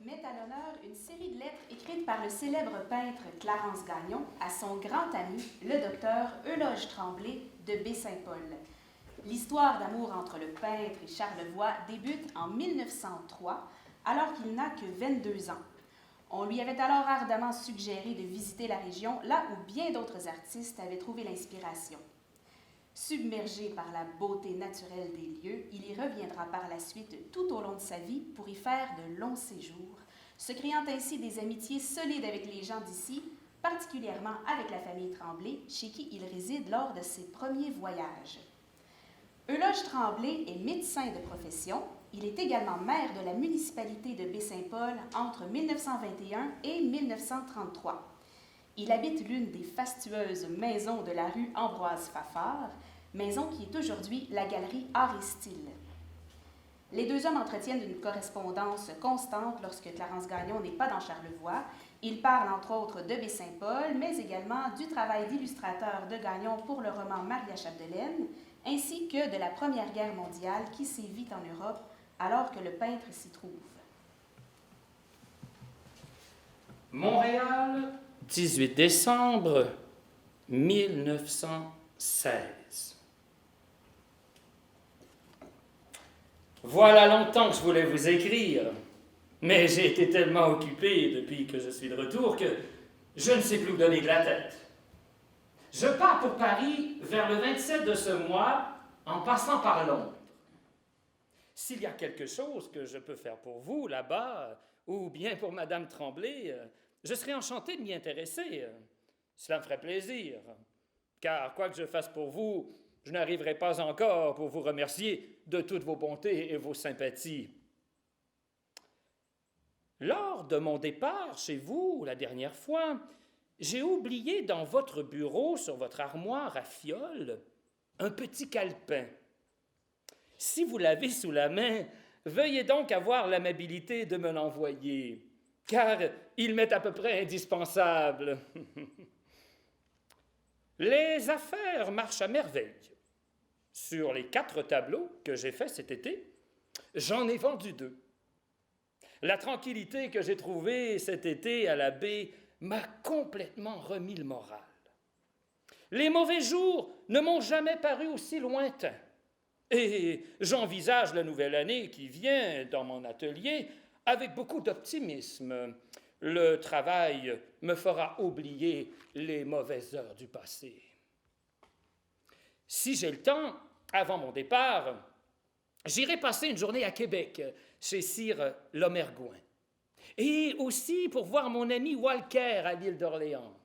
met à l'honneur une série de lettres écrites par le célèbre peintre Clarence Gagnon à son grand ami, le docteur Euloge Tremblay de Baie-Saint-Paul. L'histoire d'amour entre le peintre et Charlevoix débute en 1903, alors qu'il n'a que 22 ans. On lui avait alors ardemment suggéré de visiter la région, là où bien d'autres artistes avaient trouvé l'inspiration. Submergé par la beauté naturelle des lieux, il y reviendra par la suite tout au long de sa vie pour y faire de longs séjours, se créant ainsi des amitiés solides avec les gens d'ici, particulièrement avec la famille Tremblay, chez qui il réside lors de ses premiers voyages. Euloge Tremblay est médecin de profession. Il est également maire de la municipalité de Baie-Saint-Paul entre 1921 et 1933. Il habite l'une des fastueuses maisons de la rue Ambroise-Fafard, maison qui est aujourd'hui la galerie Art et Style. Les deux hommes entretiennent une correspondance constante lorsque Clarence Gagnon n'est pas dans Charlevoix. Ils parlent entre autres de Baie-Saint-Paul, mais également du travail d'illustrateur de Gagnon pour le roman Maria Chapdelaine, ainsi que de la Première Guerre mondiale qui sévit en Europe alors que le peintre s'y trouve. Montréal, 18 décembre 1916. Voilà longtemps que je voulais vous écrire, mais j'ai été tellement occupé depuis que je suis de retour que je ne sais plus où donner de la tête. Je pars pour Paris vers le 27 de ce mois en passant par Londres. S'il y a quelque chose que je peux faire pour vous là-bas, ou bien pour Madame Tremblay, je serais enchanté de m'y intéresser. Cela me ferait plaisir, car quoi que je fasse pour vous, je n'arriverai pas encore pour vous remercier de toutes vos bontés et vos sympathies. Lors de mon départ chez vous la dernière fois, j'ai oublié dans votre bureau, sur votre armoire à fioles, un petit calepin. Si vous l'avez sous la main, veuillez donc avoir l'amabilité de me l'envoyer, car il m'est à peu près indispensable. Les affaires marchent à merveille. Sur les 4 tableaux que j'ai faits cet été, j'en ai vendu 2. La tranquillité que j'ai trouvée cet été à la baie m'a complètement remis le moral. Les mauvais jours ne m'ont jamais paru aussi lointains. Et j'envisage la nouvelle année qui vient dans mon atelier avec beaucoup d'optimisme. Le travail me fera oublier les mauvaises heures du passé. Si j'ai le temps, avant mon départ, j'irai passer une journée à Québec, chez Sire Lomergouin. Et aussi pour voir mon ami Walker à l'île d'Orléans.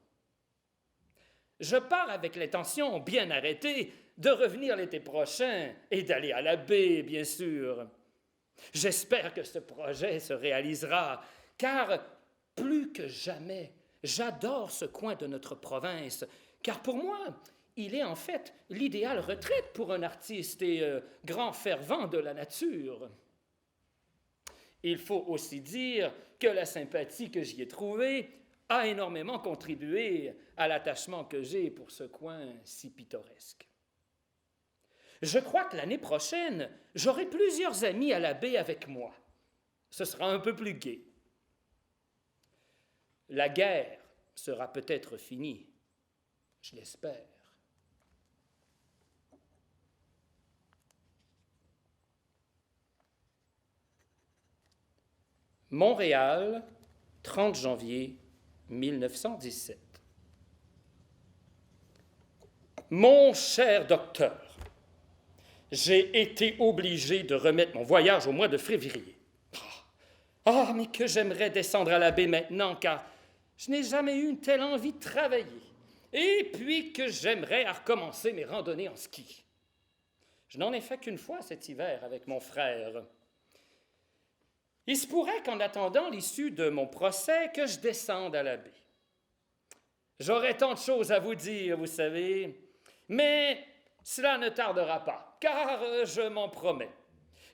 Je pars avec l'intention bien arrêtée de revenir l'été prochain et d'aller à la baie, bien sûr. J'espère que ce projet se réalisera, car plus que jamais, j'adore ce coin de notre province, car pour moi, il est en fait l'idéale retraite pour un artiste et grand fervent de la nature. Il faut aussi dire que la sympathie que j'y ai trouvée a énormément contribué à l'attachement que j'ai pour ce coin si pittoresque. Je crois que l'année prochaine, j'aurai plusieurs amis à la baie avec moi. Ce sera un peu plus gai. La guerre sera peut-être finie, je l'espère. Montréal, 30 janvier 1917. Mon cher docteur, j'ai été obligé de remettre mon voyage au mois de février. Mais que j'aimerais descendre à la baie maintenant, car je n'ai jamais eu une telle envie de travailler. Et puis que j'aimerais recommencer mes randonnées en ski. Je n'en ai fait qu'une fois cet hiver avec mon frère. Il se pourrait qu'en attendant l'issue de mon procès, que je descende à la baie. J'aurais tant de choses à vous dire, vous savez, mais cela ne tardera pas, car je m'en promets.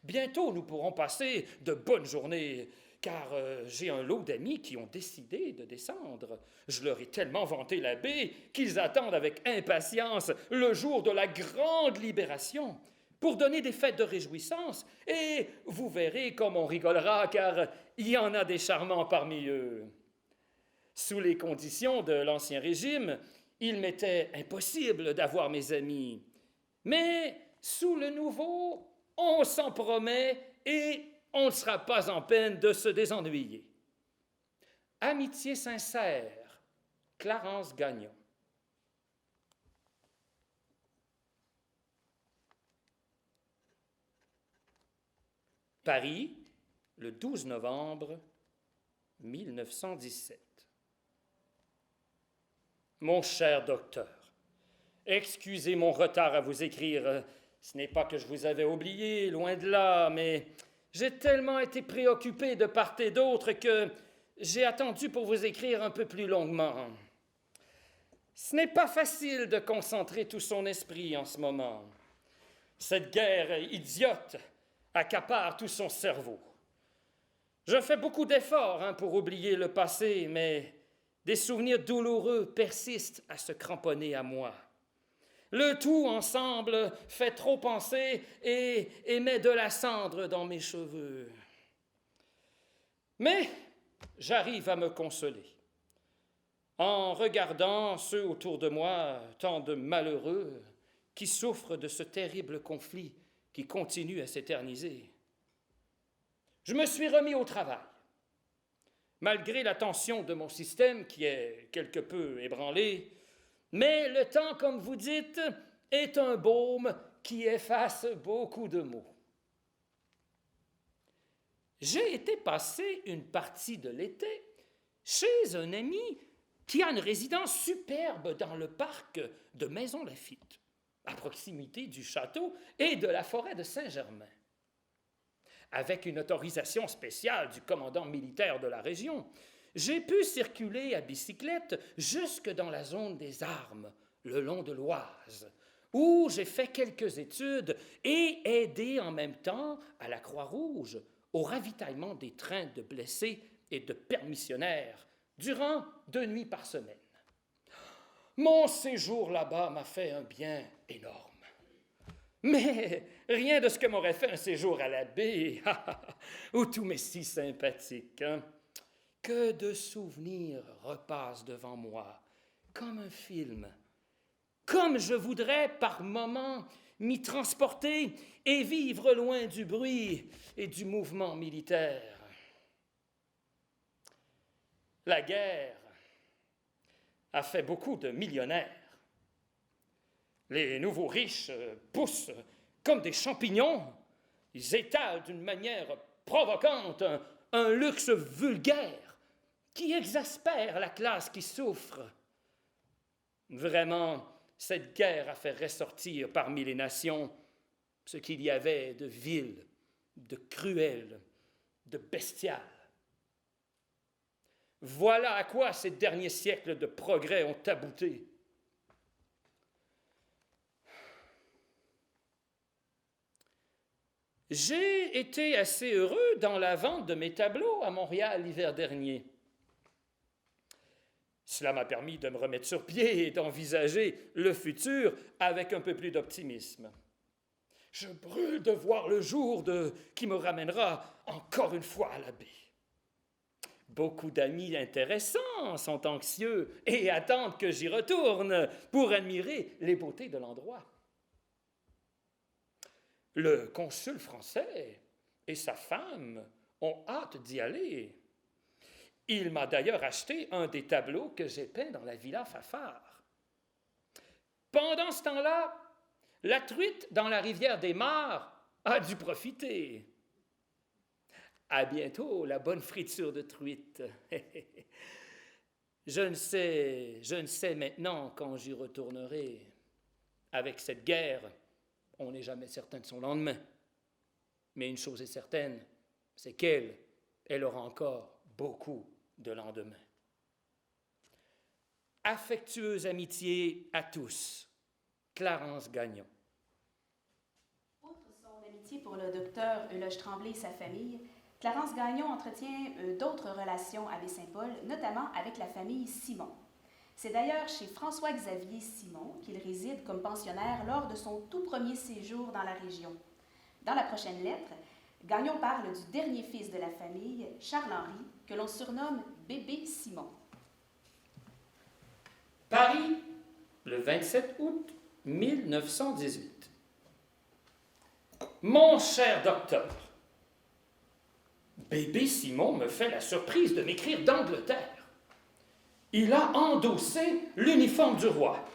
Bientôt, nous pourrons passer de bonnes journées, car j'ai un lot d'amis qui ont décidé de descendre. Je leur ai tellement vanté la baie qu'ils attendent avec impatience le jour de la grande libération, pour donner des fêtes de réjouissance, et vous verrez comme on rigolera, car il y en a des charmants parmi eux. Sous les conditions de l'Ancien Régime, il m'était impossible d'avoir mes amis. Mais sous le Nouveau, on s'en promet et on ne sera pas en peine de se désennuyer. Amitié sincère, Clarence Gagnon. Paris, le 12 novembre 1917. Mon cher docteur, excusez mon retard à vous écrire. Ce n'est pas que je vous avais oublié, loin de là, mais j'ai tellement été préoccupé de part et d'autre que j'ai attendu pour vous écrire un peu plus longuement. Ce n'est pas facile de concentrer tout son esprit en ce moment. Cette guerre idiote accapare tout son cerveau. Je fais beaucoup d'efforts pour oublier le passé, mais des souvenirs douloureux persistent à se cramponner à moi. Le tout ensemble fait trop penser et met de la cendre dans mes cheveux. Mais j'arrive à me consoler. En regardant ceux autour de moi, tant de malheureux, qui souffrent de ce terrible conflit qui continue à s'éterniser. Je me suis remis au travail. Malgré la tension de mon système qui est quelque peu ébranlé, mais le temps, comme vous dites, est un baume qui efface beaucoup de maux. J'ai été passer une partie de l'été chez un ami qui a une résidence superbe dans le parc de Maisons-Laffitte, à proximité du château et de la forêt de Saint-Germain. Avec une autorisation spéciale du commandant militaire de la région, j'ai pu circuler à bicyclette jusque dans la zone des armes, le long de l'Oise, où j'ai fait quelques études et aidé en même temps à la Croix-Rouge au ravitaillement des trains de blessés et de permissionnaires durant 2 nuits par semaine. Mon séjour là-bas m'a fait un bien énorme. Mais rien de ce que m'aurait fait un séjour à la baie, où tout m'est si sympathique. Que de souvenirs repassent devant moi, comme un film. Comme je voudrais par moments m'y transporter et vivre loin du bruit et du mouvement militaire. La guerre a fait beaucoup de millionnaires. Les nouveaux riches poussent comme des champignons. Ils étalent d'une manière provocante un luxe vulgaire qui exaspère la classe qui souffre. Vraiment, cette guerre a fait ressortir parmi les nations ce qu'il y avait de vil, de cruel, de bestial. Voilà à quoi ces derniers siècles de progrès ont abouti. J'ai été assez heureux dans la vente de mes tableaux à Montréal l'hiver dernier. Cela m'a permis de me remettre sur pied et d'envisager le futur avec un peu plus d'optimisme. Je brûle de voir le jour qui me ramènera encore une fois à la baie. Beaucoup d'amis intéressants sont anxieux et attendent que j'y retourne pour admirer les beautés de l'endroit. Le consul français et sa femme ont hâte d'y aller. Il m'a d'ailleurs acheté un des tableaux que j'ai peints dans la Villa Fafard. Pendant ce temps-là, la truite dans la rivière des Mares a dû profiter. À bientôt, la bonne friture de truite. Je ne sais maintenant quand j'y retournerai. Avec cette guerre, on n'est jamais certain de son lendemain. Mais une chose est certaine, c'est qu'elle aura encore beaucoup de lendemain. Affectueuse amitié à tous. Clarence Gagnon. Outre son amitié pour le docteur Euloge Tremblay et sa famille, Clarence Gagnon entretient d'autres relations à Baie-Saint-Paul, notamment avec la famille Simon. C'est d'ailleurs chez François-Xavier Simon qu'il réside comme pensionnaire lors de son tout premier séjour dans la région. Dans la prochaine lettre, Gagnon parle du dernier fils de la famille, Charles-Henri, que l'on surnomme Bébé Simon. Paris, le 27 août 1918. Mon cher docteur, Bébé Simon me fait la surprise de m'écrire d'Angleterre. Il a endossé l'uniforme du roi.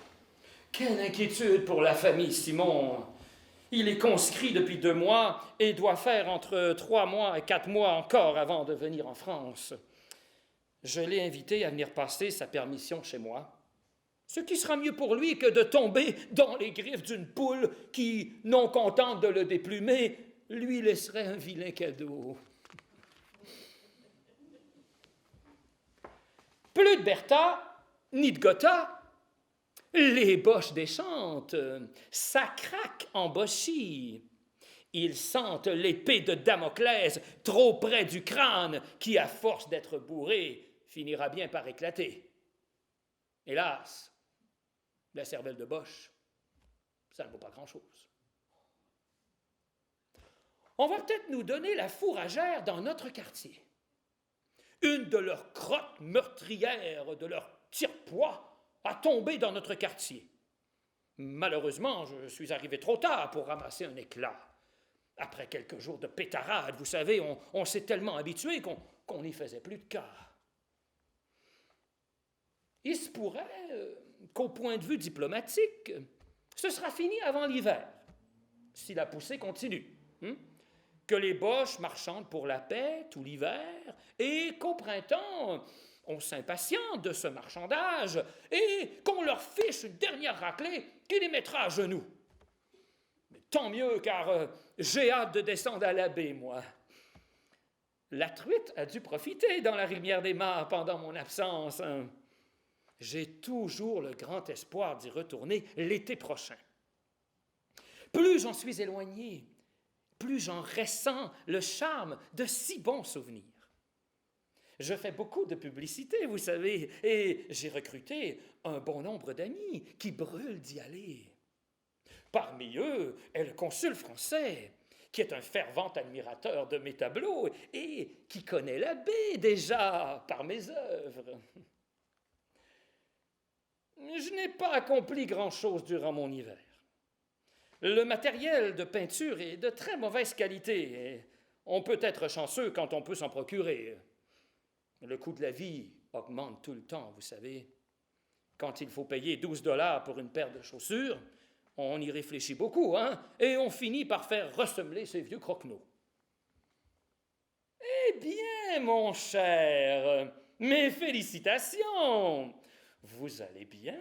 Quelle inquiétude pour la famille Simon. Il est conscrit depuis 2 mois et doit faire entre 3 mois et 4 mois encore avant de venir en France. Je l'ai invité à venir passer sa permission chez moi. Ce qui sera mieux pour lui que de tomber dans les griffes d'une poule qui, non contente de le déplumer, lui laisserait un vilain cadeau. Plus de Bertha, ni de Gotha. Les boches déchantent, ça craque en bochy. Ils sentent l'épée de Damoclès trop près du crâne qui, à force d'être bourré, finira bien par éclater. Hélas, la cervelle de Boche, ça ne vaut pas grand-chose. On va peut-être nous donner la fourragère dans notre quartier. Une de leurs crottes meurtrières, de leurs tire-pois, a tombé dans notre quartier. Malheureusement, je suis arrivé trop tard pour ramasser un éclat. Après quelques jours de pétarade, vous savez, on s'est tellement habitué qu'on n'y faisait plus de cas. Il se pourrait qu'au point de vue diplomatique, ce sera fini avant l'hiver, si la poussée continue. Que les Boches marchandent pour la paix tout l'hiver et qu'au printemps, on s'impatiente de ce marchandage et qu'on leur fiche une dernière raclée qui les mettra à genoux. Mais tant mieux, car j'ai hâte de descendre à la baie, moi. La truite a dû profiter dans la rivière des Mares pendant mon absence. J'ai toujours le grand espoir d'y retourner l'été prochain. Plus j'en suis éloigné, plus j'en ressens le charme de si bons souvenirs. Je fais beaucoup de publicité, vous savez, et j'ai recruté un bon nombre d'amis qui brûlent d'y aller. Parmi eux est le consul français, qui est un fervent admirateur de mes tableaux et qui connaît la baie déjà par mes œuvres. Je n'ai pas accompli grand-chose durant mon hiver. Le matériel de peinture est de très mauvaise qualité et on peut être chanceux quand on peut s'en procurer. Le coût de la vie augmente tout le temps, vous savez. Quand il faut payer 12 $ pour une paire de chaussures, on y réfléchit beaucoup, et on finit par faire ressemeler ces vieux croquenots. Eh bien, mon cher, mes félicitations! Vous allez bien.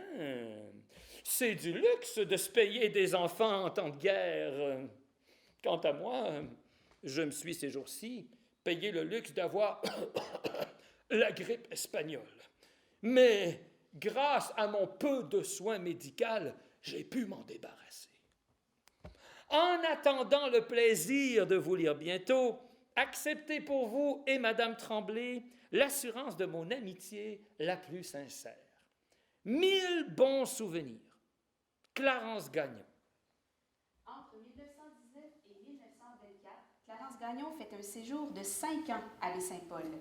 C'est du luxe de se payer des enfants en temps de guerre. Quant à moi, je me suis ces jours-ci payé le luxe d'avoir la grippe espagnole. Mais grâce à mon peu de soins médicaux, j'ai pu m'en débarrasser. En attendant le plaisir de vous lire bientôt, acceptez pour vous et Madame Tremblay l'assurance de mon amitié la plus sincère. 1000 bons souvenirs. Clarence Gagnon. Entre 1919 et 1924, Clarence Gagnon fait un séjour de 5 ans à Baie-Saint-Paul.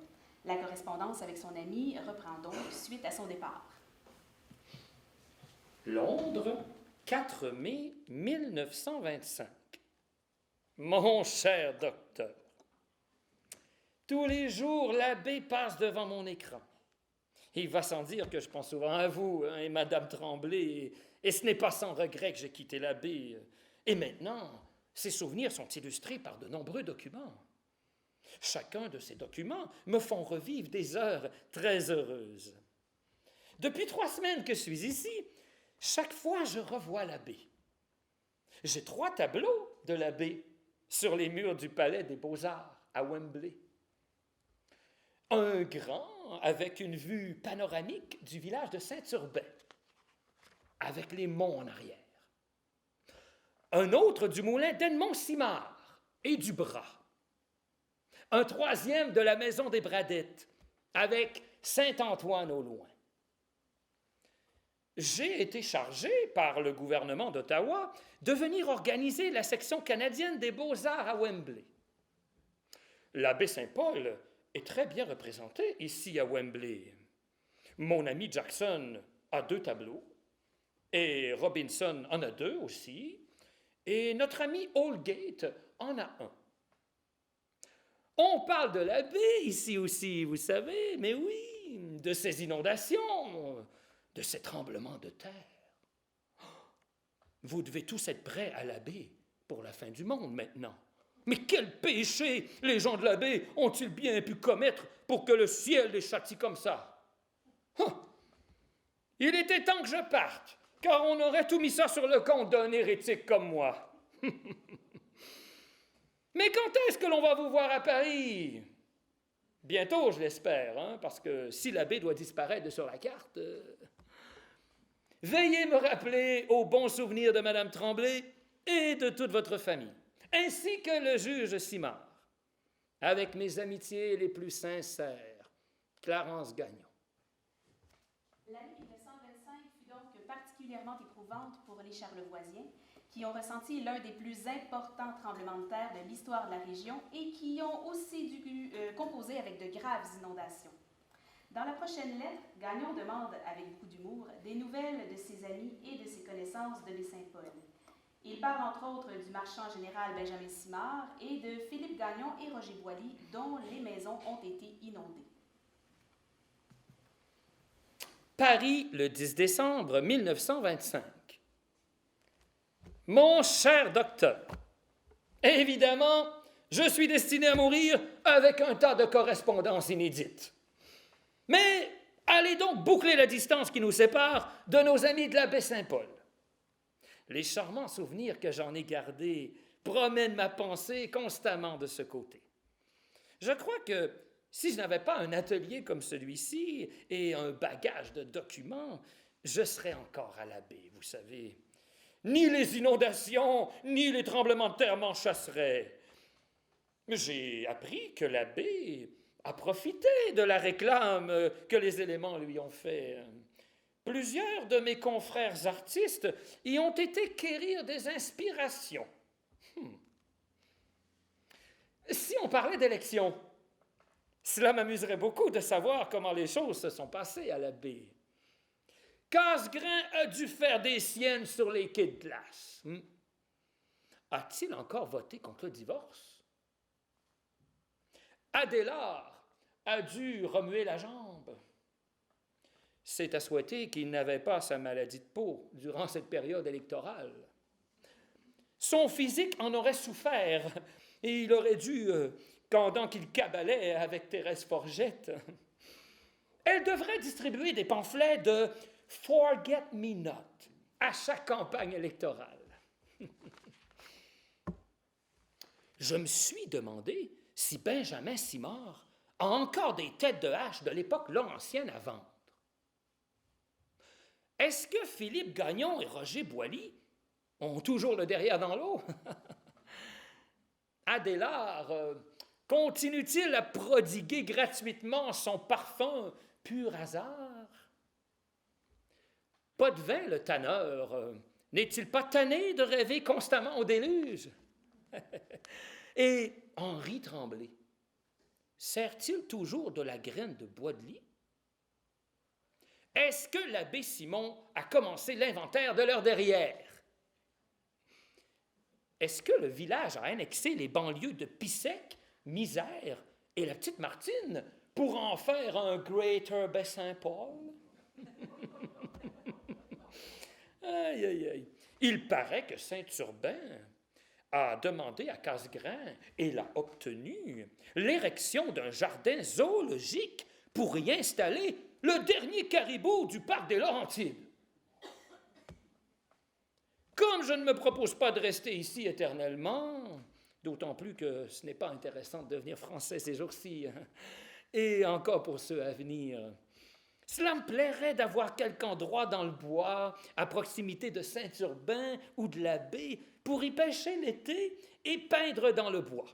La correspondance avec son ami reprend donc suite à son départ. Londres, 4 mai 1925. Mon cher docteur, tous les jours, l'abbé passe devant mon écran. Il va sans dire que je pense souvent à vous et Madame Tremblay, et ce n'est pas sans regret que j'ai quitté l'abbé. Et maintenant, ces souvenirs sont illustrés par de nombreux documents. Chacun de ces documents me font revivre des heures très heureuses. Depuis 3 semaines que je suis ici, chaque fois je revois l'abbé. J'ai 3 tableaux de l'abbé sur les murs du Palais des Beaux-Arts à Wembley. Un grand avec une vue panoramique du village de Saint-Urbain, avec les monts en arrière. Un autre du moulin d'Edmond-Simard et du Bras. Un 3e de la maison des Bradettes, avec Saint-Antoine au loin. j'ai été chargé par le gouvernement d'Ottawa de venir organiser la section canadienne des Beaux-Arts à Wembley. La baie Saint-Paul est très bien représentée ici à Wembley. Mon ami Jackson a 2 tableaux, et Robinson en a 2 aussi, et notre ami Holgate en a 1. On parle de la baie ici aussi, vous savez, mais oui, de ces inondations, de ces tremblements de terre. Vous devez tous être prêts à la baie pour la fin du monde maintenant. Mais quel péché les gens de la baie ont-ils bien pu commettre pour que le ciel les châtie comme ça? Il était temps que je parte, car on aurait tout mis ça sur le compte d'un hérétique comme moi. Mais quand est-ce que l'on va vous voir à Paris? Bientôt, je l'espère, hein, parce que si la baie doit disparaître de sur la carte... Veuillez me rappeler aux bons souvenirs de Mme Tremblay et de toute votre famille, ainsi que le juge Simard, avec mes amitiés les plus sincères, Clarence Gagnon. L'année 1925 fut donc particulièrement éprouvante pour les Charlevoisiens, qui ont ressenti l'un des plus importants tremblements de terre de l'histoire de la région et qui ont aussi dû composer avec de graves inondations. Dans la prochaine lettre, Gagnon demande, avec beaucoup d'humour, des nouvelles de ses amis et de ses connaissances de Baie-Saint-Paul. Il parle entre autres du marchand général Benjamin Simard et de Philippe Gagnon et Roger Boilly, dont les maisons ont été inondées. Paris, le 10 décembre 1925. Mon cher docteur, évidemment, je suis destiné à mourir avec un tas de correspondances inédites. Mais allez donc boucler la distance qui nous sépare de nos amis de la baie Saint-Paul. Les charmants souvenirs que j'en ai gardés promènent ma pensée constamment de ce côté. Je crois que si je n'avais pas un atelier comme celui-ci et un bagage de documents, je serais encore à la baie, vous savez. Ni les inondations, ni les tremblements de terre m'en chasseraient. J'ai appris que la baie a profité de la réclame que les éléments lui ont fait. Plusieurs de mes confrères artistes y ont été quérir des inspirations. Si on parlait d'élections, cela m'amuserait beaucoup de savoir comment les choses se sont passées à la baie. Casgrain a dû faire des siennes sur les quais de glace. A-t-il encore voté contre le divorce? Adélard a dû remuer la jambe. C'est à souhaiter qu'il n'avait pas sa maladie de peau durant cette période électorale. Son physique en aurait souffert et il aurait dû, pendant qu'il cabalait avec Thérèse Forgette, elle devrait distribuer des pamphlets de « Forget Me Not » à chaque campagne électorale. Je me suis demandé si Benjamin Simard a encore des têtes de hache de l'époque laurentienne à vendre. Est-ce que Philippe Gagnon et Roger Boilly ont toujours le derrière dans l'eau? Adélard continue-t-il à prodiguer gratuitement son parfum pur hasard? Potvin, le tanneur, n'est-il pas tanné de rêver constamment au déluge? Et Henri Tremblay, sert-il toujours de la graine de bois de lit? Est-ce que l'abbé Simon a commencé l'inventaire de leur derrière? Est-ce que le village a annexé les banlieues de Pissec, Misère et la Petite Martine pour en faire un Greater Baie-Saint-Paul? Aïe, aïe, aïe. Il paraît que Saint-Urbain a demandé à Casgrain, et l'a obtenu, l'érection d'un jardin zoologique pour y installer le dernier caribou du parc des Laurentides. Comme je ne me propose pas de rester ici éternellement, d'autant plus que ce n'est pas intéressant de devenir français ces jours-ci, et encore pour ceux à venir, cela me plairait d'avoir quelque endroit dans le bois, à proximité de Saint-Urbain ou de la baie, pour y pêcher l'été et peindre dans le bois.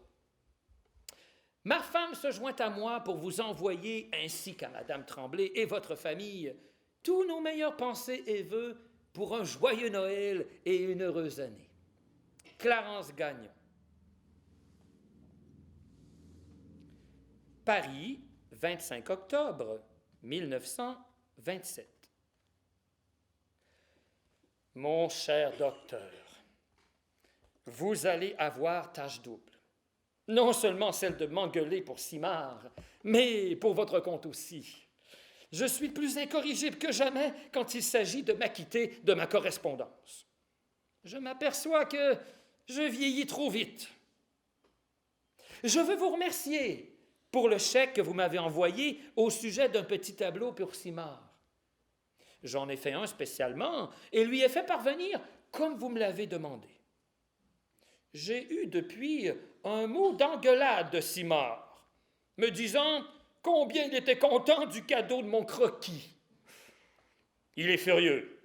Ma femme se joint à moi pour vous envoyer, ainsi qu'à Madame Tremblay et votre famille, Tous nos meilleurs pensées et vœux pour un joyeux Noël et une heureuse année. Clarence Gagnon. Paris, 25 octobre 1927. Mon cher docteur, vous allez avoir tâche double. Non seulement celle de m'engueuler pour Simard, mais pour votre compte aussi. Je suis plus incorrigible que jamais quand il s'agit de m'acquitter de ma correspondance. Je m'aperçois que je vieillis trop vite. Je veux vous remercier pour le chèque que vous m'avez envoyé au sujet d'un petit tableau pour Simard. J'en ai fait un spécialement et lui ai fait parvenir comme vous me l'avez demandé. J'ai eu depuis un mot d'engueulade de Simard, me disant combien il était content du cadeau de mon croquis. Il est furieux.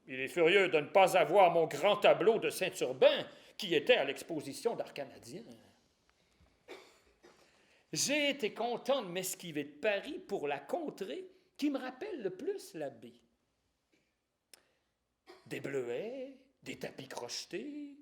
Il est furieux de ne pas avoir mon grand tableau de Saint-Urbain qui était à l'exposition d'art canadien. J'ai été content de m'esquiver de Paris pour la contrée qui me rappelle le plus la baie. Des bleuets, des tapis crochetés,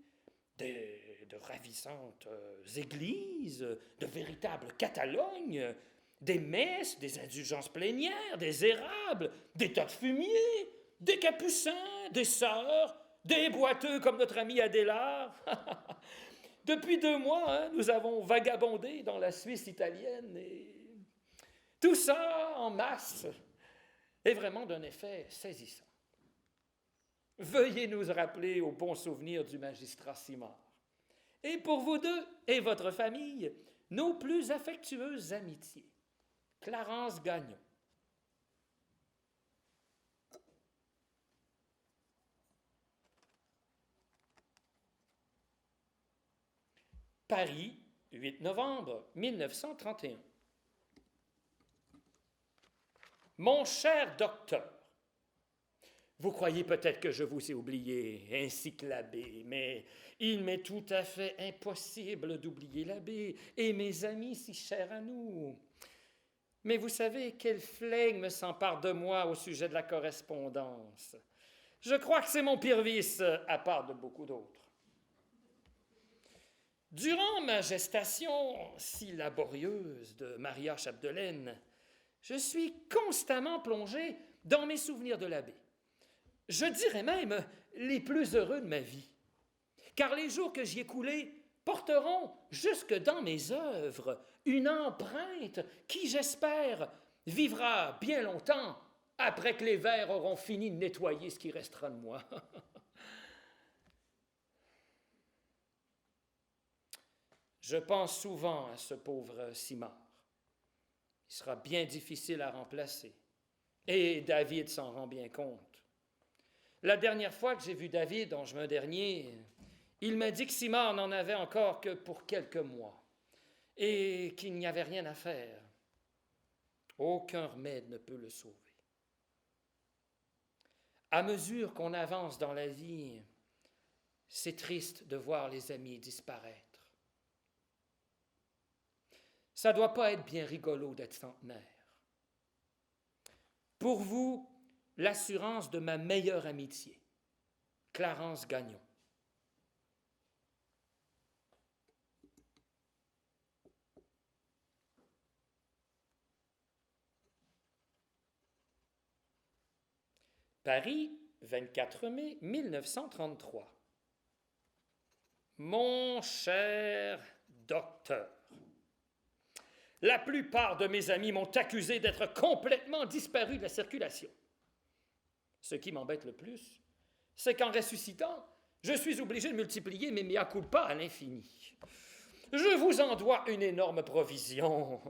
de ravissantes églises, de véritables Catalognes, des messes, des indulgences plénières, des érables, des tas de fumier, des capucins, des sœurs, des boiteux comme notre ami Adélard. Depuis 2 mois, nous avons vagabondé dans la Suisse italienne et tout ça en masse est vraiment d'un effet saisissant. Veuillez nous rappeler au bon souvenir du magistrat Simard. Et pour vous deux et votre famille, nos plus affectueuses amitiés. Clarence Gagnon. Paris, 8 novembre 1931. Mon cher docteur, vous croyez peut-être que je vous ai oublié, ainsi que l'abbé, mais il m'est tout à fait impossible d'oublier l'abbé et mes amis si chers à nous. Mais vous savez quel flegme s'empare de moi au sujet de la correspondance. Je crois que c'est mon pire vice, à part de beaucoup d'autres. Durant ma gestation si laborieuse de Maria Chapdelaine, je suis constamment plongé dans mes souvenirs de l'abbé. Je dirais même les plus heureux de ma vie, car les jours que j'y ai coulés porteront jusque dans mes œuvres une empreinte qui, j'espère, vivra bien longtemps après que les vers auront fini de nettoyer ce qui restera de moi. Je pense souvent à ce pauvre Simard. Il sera bien difficile à remplacer. Et David s'en rend bien compte. La dernière fois que j'ai vu David, en juin dernier, il m'a dit que Simard n'en avait encore que pour quelques mois et qu'il n'y avait rien à faire. Aucun remède ne peut le sauver. À mesure qu'on avance dans la vie, c'est triste de voir les amis disparaître. Ça ne doit pas être bien rigolo d'être centenaire. Pour vous, l'assurance de ma meilleure amitié, Clarence Gagnon. Paris, 24 mai 1933. Mon cher docteur, la plupart de mes amis m'ont accusé d'être complètement disparu de la circulation. Ce qui m'embête le plus, c'est qu'en ressuscitant, je suis obligé de multiplier mes mea culpa à l'infini. Je vous en dois une énorme provision.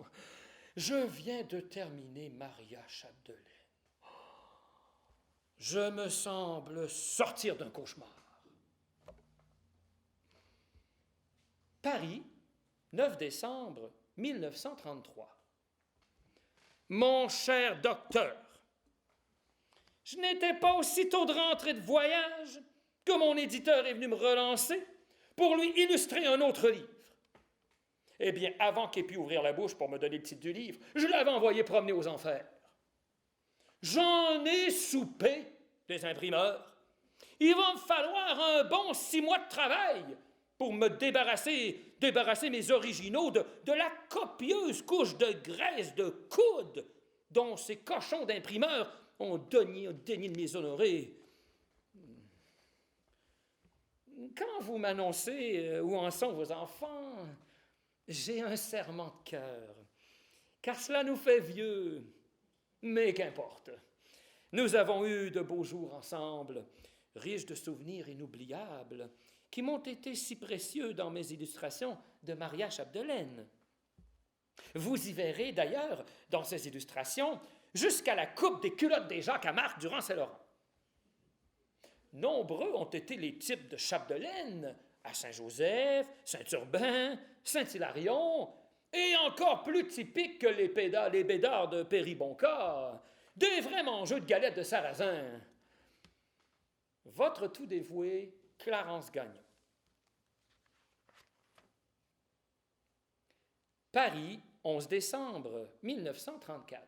Je viens de terminer Maria Chapdelaine. Je me semble sortir d'un cauchemar. Paris, 9 décembre 1933. Mon cher docteur, je n'étais pas aussitôt de rentrée de voyage que mon éditeur est venu me relancer pour lui illustrer un autre livre. Eh bien, avant qu'il ait pu ouvrir la bouche pour me donner le titre du livre, je l'avais envoyé promener aux enfers. J'en ai soupé des imprimeurs. Il va me falloir un bon 6 mois de travail pour me débarrasser mes originaux de la copieuse couche de graisse de coude dont ces cochons d'imprimeurs ont daigné de m'exonérer. Quand vous m'annoncez où en sont vos enfants, j'ai un serrement de cœur, car cela nous fait vieux, mais qu'importe. Nous avons eu de beaux jours ensemble, riches de souvenirs inoubliables, qui m'ont été si précieux dans mes illustrations de Maria Chapdelaine. Vous y verrez d'ailleurs, dans ces illustrations, jusqu'à la coupe des culottes des Jacques à Marc durant Saint-Laurent. Nombreux ont été les types de Chapdelaine à Saint-Joseph, Saint-Urbain, Saint-Hilarion, et encore plus typiques que les bédards de Péribonka, des vrais mangeux de galettes de sarrasin. Votre tout dévoué, Clarence Gagnon. Paris, 11 décembre 1934.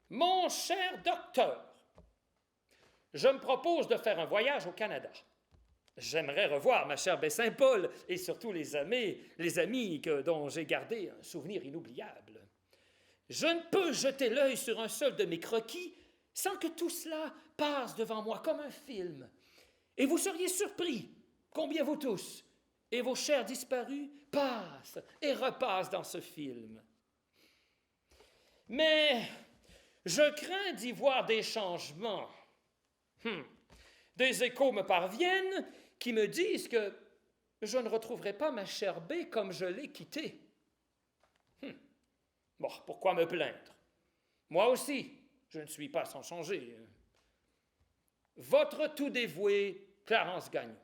Mon cher docteur, je me propose de faire un voyage au Canada. J'aimerais revoir ma chère Baie-Saint-Paul et surtout les amis dont j'ai gardé un souvenir inoubliable. Je ne peux jeter l'œil sur un seul de mes croquis sans que tout cela passe devant moi comme un film. Et vous seriez surpris combien vous tous et vos chers disparus passent et repassent dans ce film. Mais je crains d'y voir des changements. Des échos me parviennent qui me disent que je ne retrouverai pas ma chère B comme je l'ai quittée. Bon, pourquoi me plaindre? Moi aussi, je ne suis pas sans changer. Votre tout dévoué, Clarence Gagnon.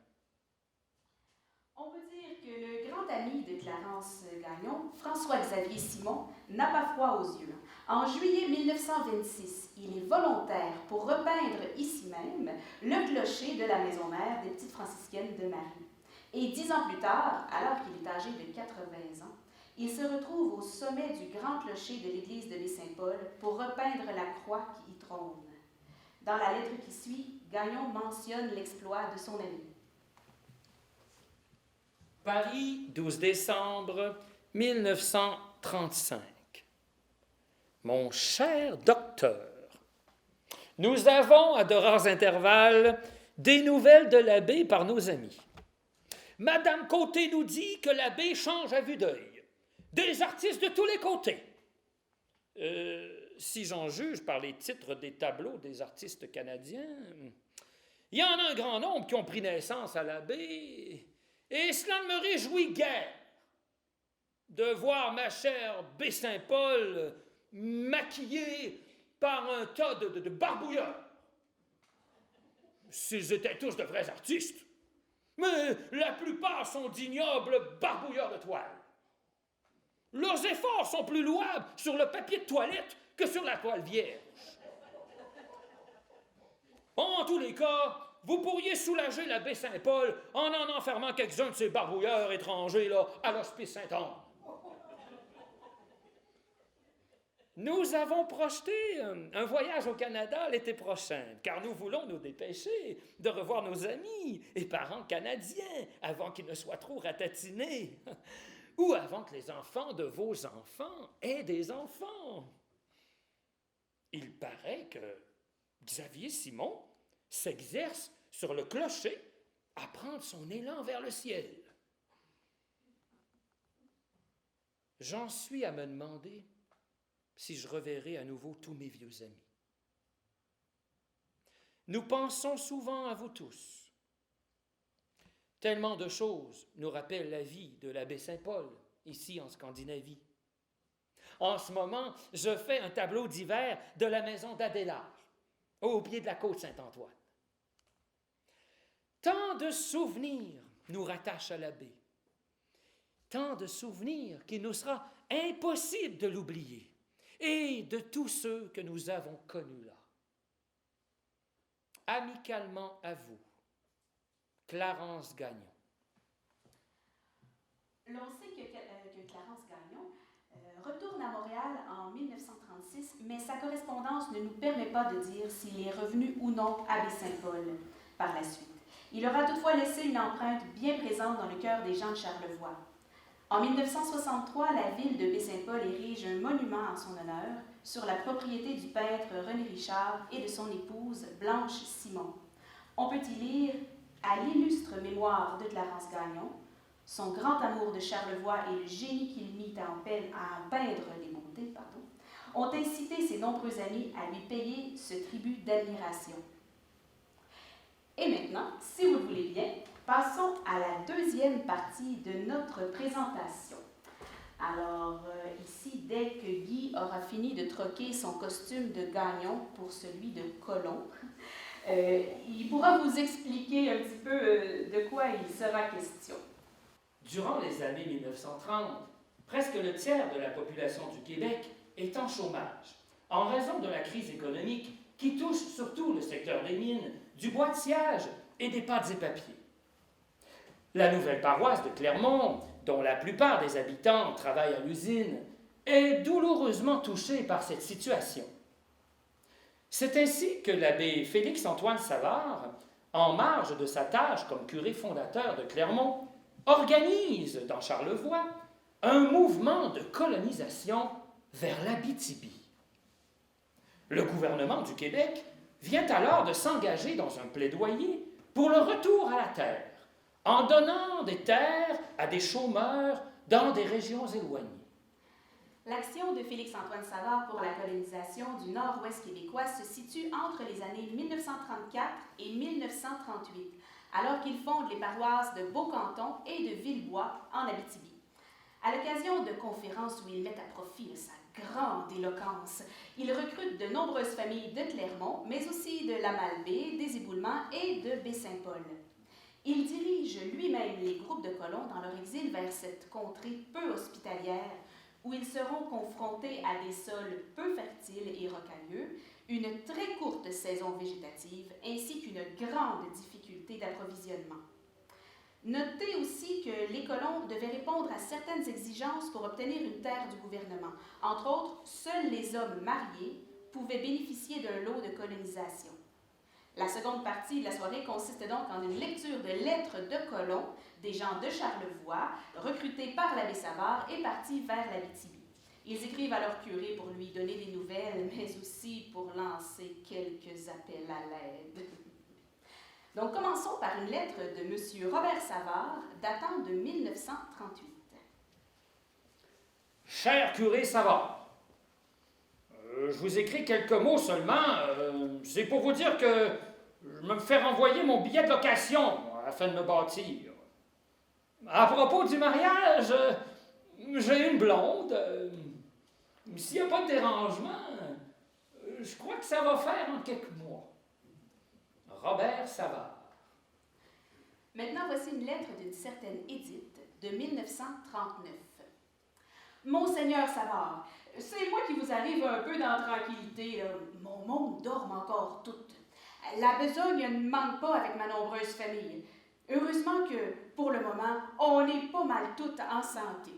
On peut dire que le grand ami de Clarence Gagnon, François-Xavier Simon, n'a pas froid aux yeux. En juillet 1926, il est volontaire pour repeindre ici même le clocher de la maison mère des petites franciscaines de Marie. Et 10 ans plus tard, alors qu'il est âgé de 80 ans, il se retrouve au sommet du grand clocher de l'église de Baie-Saint-Paul pour repeindre la croix qui y trône. Dans la lettre qui suit, Gagnon mentionne l'exploit de son ami. Paris, 12 décembre 1935. Mon cher docteur, nous avons à de rares intervalles des nouvelles de l'abbé par nos amis. Madame Côté nous dit que l'abbé change à vue d'œil. Des artistes de tous les côtés. Si j'en juge par les titres des tableaux des artistes canadiens, il y en a un grand nombre qui ont pris naissance à l'abbé, et cela ne me réjouit guère de voir ma chère Baie-Saint-Paul maquillée par un tas de barbouilleurs. S'ils étaient tous de vrais artistes, mais la plupart sont d'ignobles barbouilleurs de toile. Leurs efforts sont plus louables sur le papier de toilette que sur la toile vierge. En tous les cas, vous pourriez soulager la Baie-Saint-Paul en enfermant quelques-uns de ces barbouilleurs étrangers là, à l'Hospice Saint-Anne. Nous avons projeté un voyage au Canada l'été prochain, car nous voulons nous dépêcher de revoir nos amis et parents canadiens avant qu'ils ne soient trop ratatinés, ou avant que les enfants de vos enfants aient des enfants. Il paraît que Xavier Simon s'exerce sur le clocher à prendre son élan vers le ciel. J'en suis à me demander si je reverrai à nouveau tous mes vieux amis. Nous pensons souvent à vous tous. Tellement de choses nous rappellent la vie de l'abbé Saint-Paul, ici en Scandinavie. En ce moment, je fais un tableau d'hiver de la maison d'Adélard, au pied de la côte Saint-Antoine. Tant de souvenirs nous rattachent à l'abbé. Tant de souvenirs qu'il nous sera impossible de l'oublier. Et de tous ceux que nous avons connus là. Amicalement à vous, Clarence Gagnon. L'on sait que Clarence Gagnon retourne à Montréal en 1936, mais sa correspondance ne nous permet pas de dire s'il est revenu ou non à Baie-Saint-Paul par la suite. Il aura toutefois laissé une empreinte bien présente dans le cœur des gens de Charlevoix. En 1963, la ville de Baie-Saint-Paul érige un monument en son honneur sur la propriété du peintre René Richard et de son épouse Blanche Simon. On peut y lire « À l'illustre mémoire de Clarence Gagnon, son grand amour de Charlevoix et le génie qu'il mit à en peindre des beautés, ont incité ses nombreux amis à lui payer ce tribut d'admiration. » Et maintenant, si vous le voulez bien, passons à la deuxième partie de notre présentation. Alors, ici, dès que Guy aura fini de troquer son costume de Gagnon pour celui de Colomb, il pourra vous expliquer un petit peu de quoi il sera question. Durant les années 1930, presque le tiers de la population du Québec est en chômage, en raison de la crise économique qui touche surtout le secteur des mines, du bois de sciage et des pâtes et papiers. La nouvelle paroisse de Clermont, dont la plupart des habitants travaillent à l'usine, est douloureusement touchée par cette situation. C'est ainsi que l'abbé Félix-Antoine Savard, en marge de sa tâche comme curé fondateur de Clermont, organise dans Charlevoix un mouvement de colonisation vers l'Abitibi. Le gouvernement du Québec vient alors de s'engager dans un plaidoyer pour le retour à la terre, en donnant des terres à des chômeurs dans des régions éloignées. L'action de Félix-Antoine Savard pour la colonisation du nord-ouest québécois se situe entre les années 1934 et 1938, alors qu'il fonde les paroisses de Beaucanton et de Villebois en Abitibi. À l'occasion de conférences où il met à profit sa grande éloquence, il recrute de nombreuses familles de Clermont, mais aussi de la Malbaie, des Éboulements et de Baie-Saint-Paul. Il dirige lui-même les groupes de colons dans leur exil vers cette contrée peu hospitalière, où ils seront confrontés à des sols peu fertiles et rocailleux, une très courte saison végétative, ainsi qu'une grande difficulté d'approvisionnement. Notez aussi que les colons devaient répondre à certaines exigences pour obtenir une terre du gouvernement. Entre autres, seuls les hommes mariés pouvaient bénéficier d'un lot de colonisation. La seconde partie de la soirée consiste donc en une lecture de lettres de colons, des gens de Charlevoix, recrutés par l'abbé Savard et partis vers l'Abitibi. Ils écrivent à leur curé pour lui donner des nouvelles, mais aussi pour lancer quelques appels à l'aide. Donc, commençons par une lettre de M. Robert Savard, datant de 1938. Cher curé Savard, je vous écris quelques mots seulement. C'est pour vous dire que je me fais renvoyer mon billet de location afin de me bâtir. À propos du mariage, j'ai une blonde. S'il n'y a pas de dérangement, je crois que ça va faire en quelques mois. Robert Savard. Maintenant, voici une lettre d'une certaine Édith de 1939. Monseigneur Savard, c'est moi qui vous arrive un peu dans la tranquillité. Mon monde dort encore toute. La besogne ne manque pas avec ma nombreuse famille. Heureusement que, pour le moment, on est pas mal toutes en santé.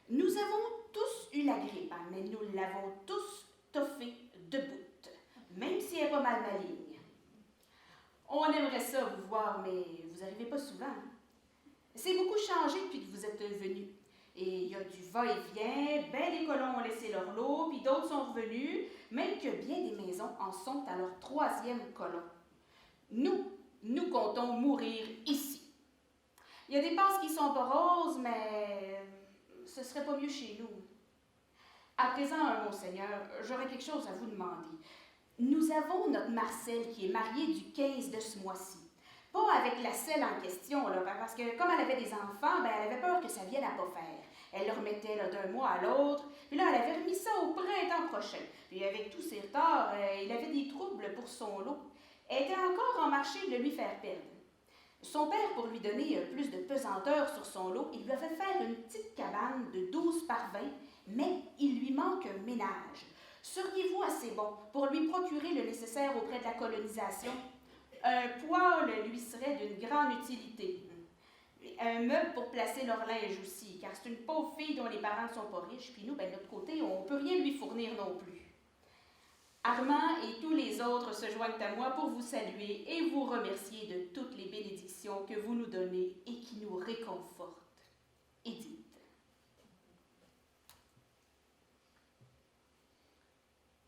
Nous avons tous eu la grippe, mais nous l'avons tous toffée debout, même si elle est pas mal maligne. On aimerait ça vous voir, mais vous n'arrivez pas souvent. C'est beaucoup changé depuis que vous êtes venus. Et il y a du va-et-vient, ben des colons ont laissé leur lot, puis d'autres sont revenus, même que bien des maisons en sont à leur 3e colon. Nous comptons mourir ici. Il y a des passes qui sont pas roses, mais ce serait pas mieux chez nous. À présent, Monseigneur, j'aurais quelque chose à vous demander. Nous avons notre Marcel qui est mariée du 15 de ce mois-ci. Pas avec la selle en question, là, parce que comme elle avait des enfants, ben, elle avait peur que ça vienne à pas faire. Elle le remettait là, d'un mois à l'autre, puis là, elle avait remis ça au printemps prochain. Puis avec tous ses retards, il avait des troubles pour son lot. Elle était encore en marché de lui faire perdre. Son père, pour lui donner plus de pesanteur sur son lot, il lui avait fait une petite cabane de 12 par 20, mais il lui manque un ménage. Seriez-vous assez bon pour lui procurer le nécessaire auprès de la colonisation? Un poêle lui serait d'une grande utilité. un meuble pour placer leur linge aussi, car c'est une pauvre fille dont les parents ne sont pas riches, puis nous, ben, de notre côté, on ne peut rien lui fournir non plus. Armand et tous les autres se joignent à moi pour vous saluer et vous remercier de toutes les bénédictions que vous nous donnez et qui nous réconfortent. Édith.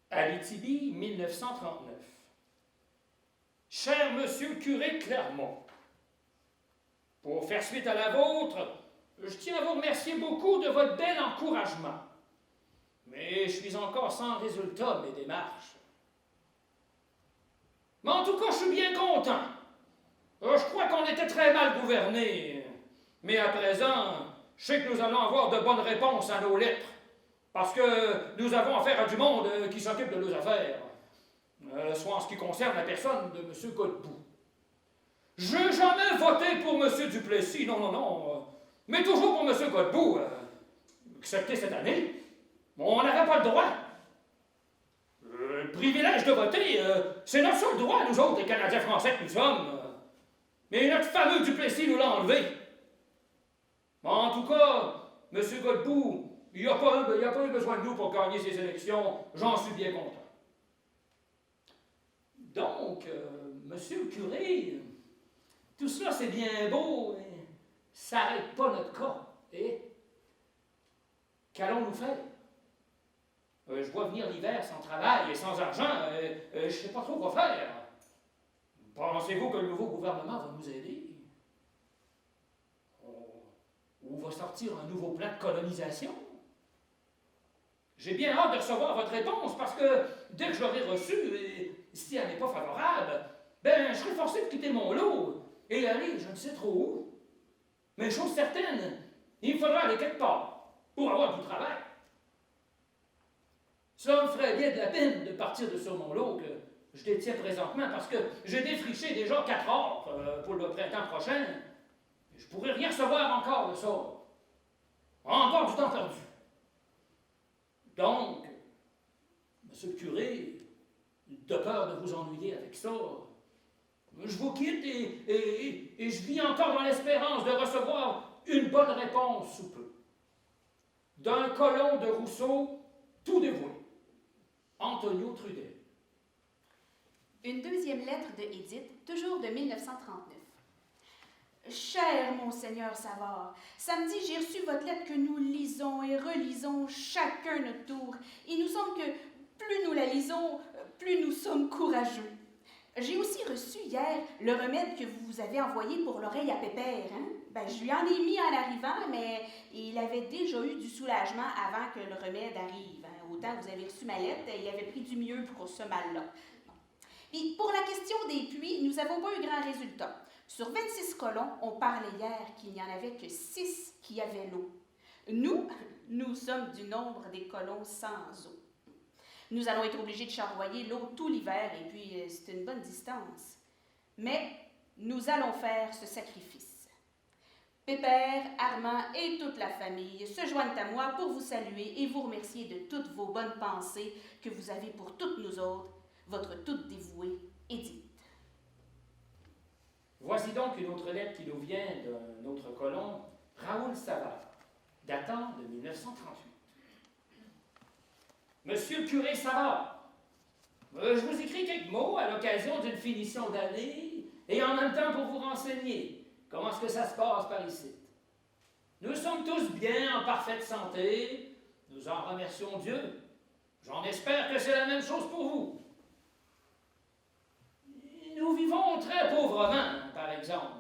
Abitibi, 1939. Cher monsieur le curé Clermont, pour faire suite à la vôtre, je tiens à vous remercier beaucoup de votre bel encouragement. Mais je suis encore sans résultat de mes démarches. Mais en tout cas, je suis bien content. Je crois qu'on était très mal gouvernés. Mais à présent, je sais que nous allons avoir de bonnes réponses à nos lettres. Parce que nous avons affaire à du monde qui s'occupe de nos affaires. Soit en ce qui concerne la personne de M. Godbout. Je n'ai jamais voté pour M. Duplessis, non. Mais toujours pour M. Godbout, excepté cette année. On n'avait pas le droit. Le privilège de voter, c'est notre seul droit, nous autres, les Canadiens français que nous sommes. Mais notre fameux Duplessis nous l'a enlevé. En tout cas, M. Godbout, il n'a pas eu besoin de nous pour gagner ces élections. J'en suis bien content. Donc, monsieur le curé, tout cela c'est bien beau, mais ça n'arrête pas notre cas. Qu'allons-nous faire? Je vois venir l'hiver sans travail et sans argent. Je ne sais pas trop quoi faire. Pensez-vous que le nouveau gouvernement va nous aider? Ou va sortir un nouveau plan de colonisation? J'ai bien hâte de recevoir votre réponse parce que dès que je l'aurai reçue, et si elle n'est pas favorable, ben je serai forcé de quitter mon lot et aller je ne sais trop où. Mais chose certaine, il me faudra aller quelque part pour avoir du travail. Ça me ferait bien de la peine de partir de sur mon lot que je détiens présentement parce que j'ai défriché déjà 4 heures pour le printemps prochain. Je pourrais rien recevoir encore de ça. Encore du temps perdu. Donc, monsieur le curé, de peur de vous ennuyer avec ça, je vous quitte et je vis encore dans l'espérance de recevoir une bonne réponse sous peu. D'un colon de Rousseau, tout dévoué. Antonio Trudel. Une deuxième lettre de Édith, toujours de 1939. Cher Monseigneur Savard, samedi, j'ai reçu votre lettre que nous lisons et relisons chacun notre tour. Il nous semble que plus nous la lisons, plus nous sommes courageux. J'ai aussi reçu hier le remède que vous avez envoyé pour l'oreille à Pépère. Je lui en ai mis en arrivant, mais il avait déjà eu du soulagement avant que le remède arrive. Autant vous avez reçu ma lettre, il avait pris du mieux pour ce mal-là. Puis pour la question des puits, nous n'avons pas eu grand résultat. Sur 26 colons, on parlait hier qu'il n'y en avait que 6 qui avaient l'eau. Nous sommes du nombre des colons sans eau. Nous allons être obligés de charroyer l'eau tout l'hiver, et puis c'est une bonne distance. Mais nous allons faire ce sacrifice. Pépère, Armand et toute la famille se joignent à moi pour vous saluer et vous remercier de toutes vos bonnes pensées que vous avez pour toutes nous autres, votre toute dévouée Édith. Voici donc une autre lettre qui nous vient d'un autre colon, Raoul Savard, datant de 1938. Monsieur le curé Savard, je vous écris quelques mots à l'occasion d'une finition d'année et en même temps pour vous renseigner comment est-ce que ça se passe par ici. Nous sommes tous bien, en parfaite santé, nous en remercions Dieu. J'en espère que c'est la même chose pour vous. Nous vivons très pauvrement, par exemple.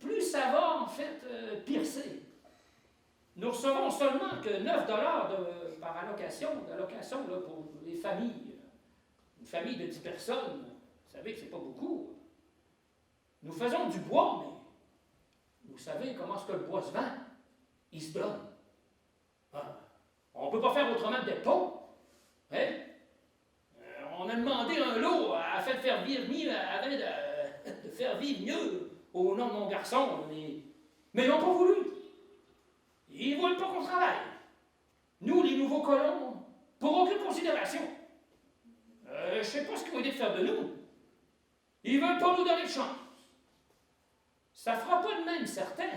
Plus ça va, en fait, pire c'est. Nous recevons seulement que 9 $ par allocation là, pour les familles. Une famille de 10 personnes, vous savez que c'est pas beaucoup. Nous faisons du bois, mais vous savez comment est-ce que le bois se vend? Il se donne. On ne peut pas faire autrement que d'être pauvre. Hein? On a demandé un lot afin de faire vivre mieux, afin de faire vivre mieux au nom de mon garçon, mais ils n'ont pas voulu. Ils ne veulent pas qu'on travaille. Nous, les nouveaux colons, pour aucune considération. Je ne sais pas ce qu'ils vont essayer de faire de nous. Ils ne veulent pas nous donner de chance. Ça fera pas de même, certain.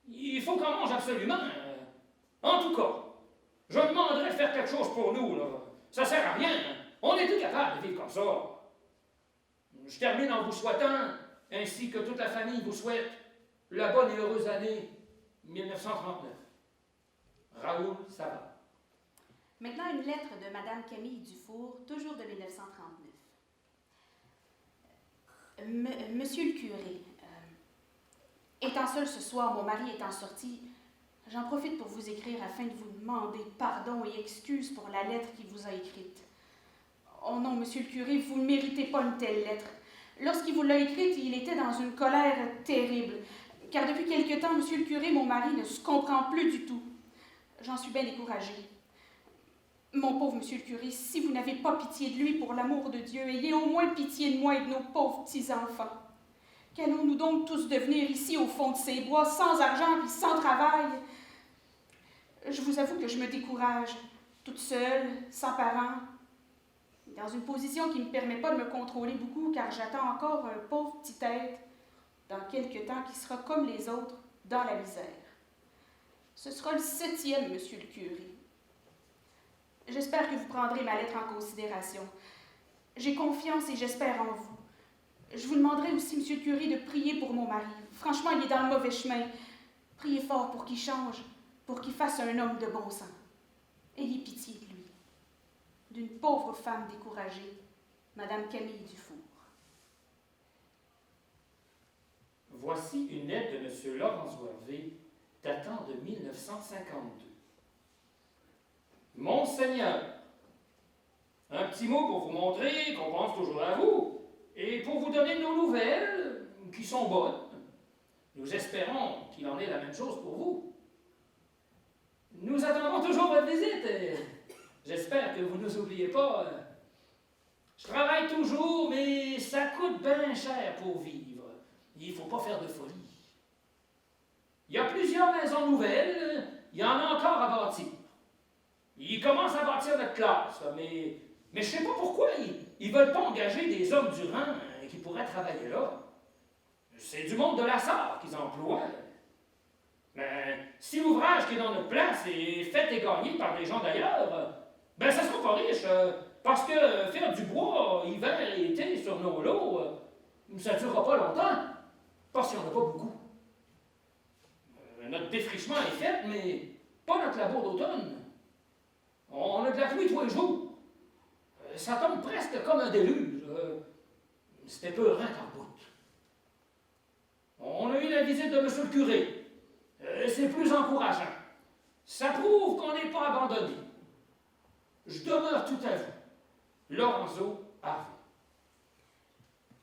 Il faut qu'on mange absolument. En tout cas, je demanderais de faire quelque chose pour nous, là. Ça sert à rien. On est tous capables de vivre comme ça. Je termine en vous souhaitant, ainsi que toute la famille vous souhaite, la bonne et heureuse année 1939. Raoul Savard. Maintenant, une lettre de Madame Camille Dufour, toujours de 1939. Monsieur le curé, étant seul ce soir, mon mari étant sorti, j'en profite pour vous écrire afin de vous demander pardon et excuse pour la lettre qu'il vous a écrite. Oh non, monsieur le curé, vous ne méritez pas une telle lettre. Lorsqu'il vous l'a écrite, il était dans une colère terrible, car depuis quelque temps, monsieur le curé, mon mari ne se comprend plus du tout. J'en suis bien découragée. Mon pauvre monsieur le curé, si vous n'avez pas pitié de lui, pour l'amour de Dieu, ayez au moins pitié de moi et de nos pauvres petits-enfants. Qu'allons-nous donc tous devenir ici au fond de ces bois, sans argent et sans travail? Je vous avoue que je me décourage, toute seule, sans parents, dans une position qui ne me permet pas de me contrôler beaucoup, car j'attends encore un pauvre petit être, dans quelque temps, qui sera comme les autres, dans la misère. Ce sera le 7e, monsieur le curé. J'espère que vous prendrez ma lettre en considération. J'ai confiance et j'espère en vous. Je vous demanderai aussi, monsieur le curé, de prier pour mon mari. Franchement, il est dans le mauvais chemin. Priez fort pour qu'il change, pour qu'il fasse un homme de bon sens. Ayez pitié de lui. D'une pauvre femme découragée, Madame Camille Dufour. Voici une lettre de M. Laurence Boisvé, datant de 1952. Monseigneur, un petit mot pour vous montrer qu'on pense toujours à vous et pour vous donner nos nouvelles, qui sont bonnes. Nous espérons qu'il en est la même chose pour vous. Nous attendons toujours votre visite et j'espère que vous ne nous oubliez pas. Je travaille toujours, mais ça coûte bien cher pour vivre. Il ne faut pas faire de folie. Il y a plusieurs maisons nouvelles, il y en a encore à bâtir. Ils commencent à bâtir notre classe, mais je ne sais pas pourquoi ils ne veulent pas engager des hommes du rang qui pourraient travailler là. C'est du monde de la sarre qu'ils emploient. Mais si l'ouvrage qui est dans notre place est fait et gagné par des gens d'ailleurs, ben ça ne sera pas riche, parce que faire du bois hiver et été sur nos lots, ça ne durera pas longtemps, parce qu'il n'y en a pas beaucoup. Notre défrichement est fait, mais pas notre labour d'automne. On a de la pluie tous les jours. Ça tombe presque comme un déluge. C'était peurant en bout. On a eu la visite de M. le curé. C'est plus encourageant. Ça prouve qu'on n'est pas abandonné. Je demeure tout à vous. Lorenzo Harvey.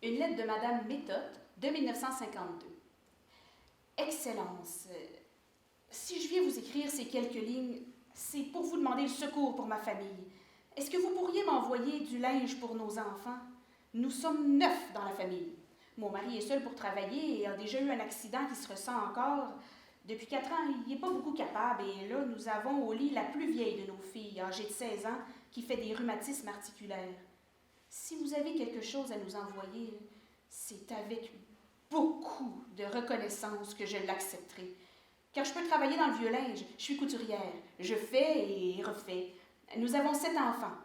Une lettre de Madame Méthode de 1952. Excellence, si je viens vous écrire ces quelques lignes, c'est pour vous demander le secours pour ma famille. Est-ce que vous pourriez m'envoyer du linge pour nos enfants? Nous sommes 9 dans la famille. Mon mari est seul pour travailler et a déjà eu un accident qui se ressent encore. Depuis 4 ans, il n'est pas beaucoup capable et là, nous avons au lit la plus vieille de nos filles, âgée de 16 ans, qui fait des rhumatismes articulaires. Si vous avez quelque chose à nous envoyer, c'est avec beaucoup de reconnaissance que je l'accepterai. Car je peux travailler dans le vieux linge, je suis couturière, je fais et refais. Nous avons 7 enfants.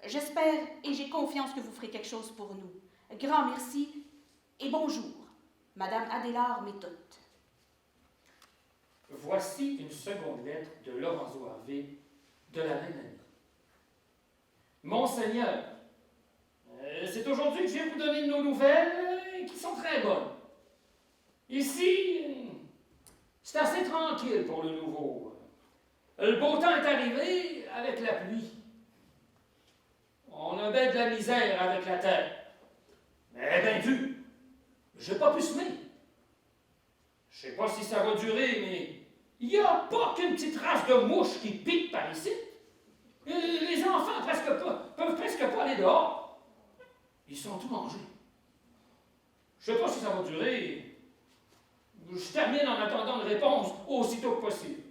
J'espère et j'ai confiance que vous ferez quelque chose pour nous. Grand merci et bonjour, Madame Adélard Méthode. Voici une seconde lettre de Lorenzo Harvey de la même année. Monseigneur, c'est aujourd'hui que je viens vous donner de nos nouvelles qui sont très bonnes. Ici, c'est assez tranquille pour le nouveau. Le beau temps est arrivé avec la pluie. On a bien de la misère avec la terre. Mais bien vu, j'ai pas pu semer. Je sais pas si ça va durer, mais il n'y a pas qu'une petite race de mouches qui pique par ici. Les enfants peuvent presque pas aller dehors. Ils sont tout mangés. Je sais pas si ça va durer. Je termine en attendant une réponse aussitôt que possible.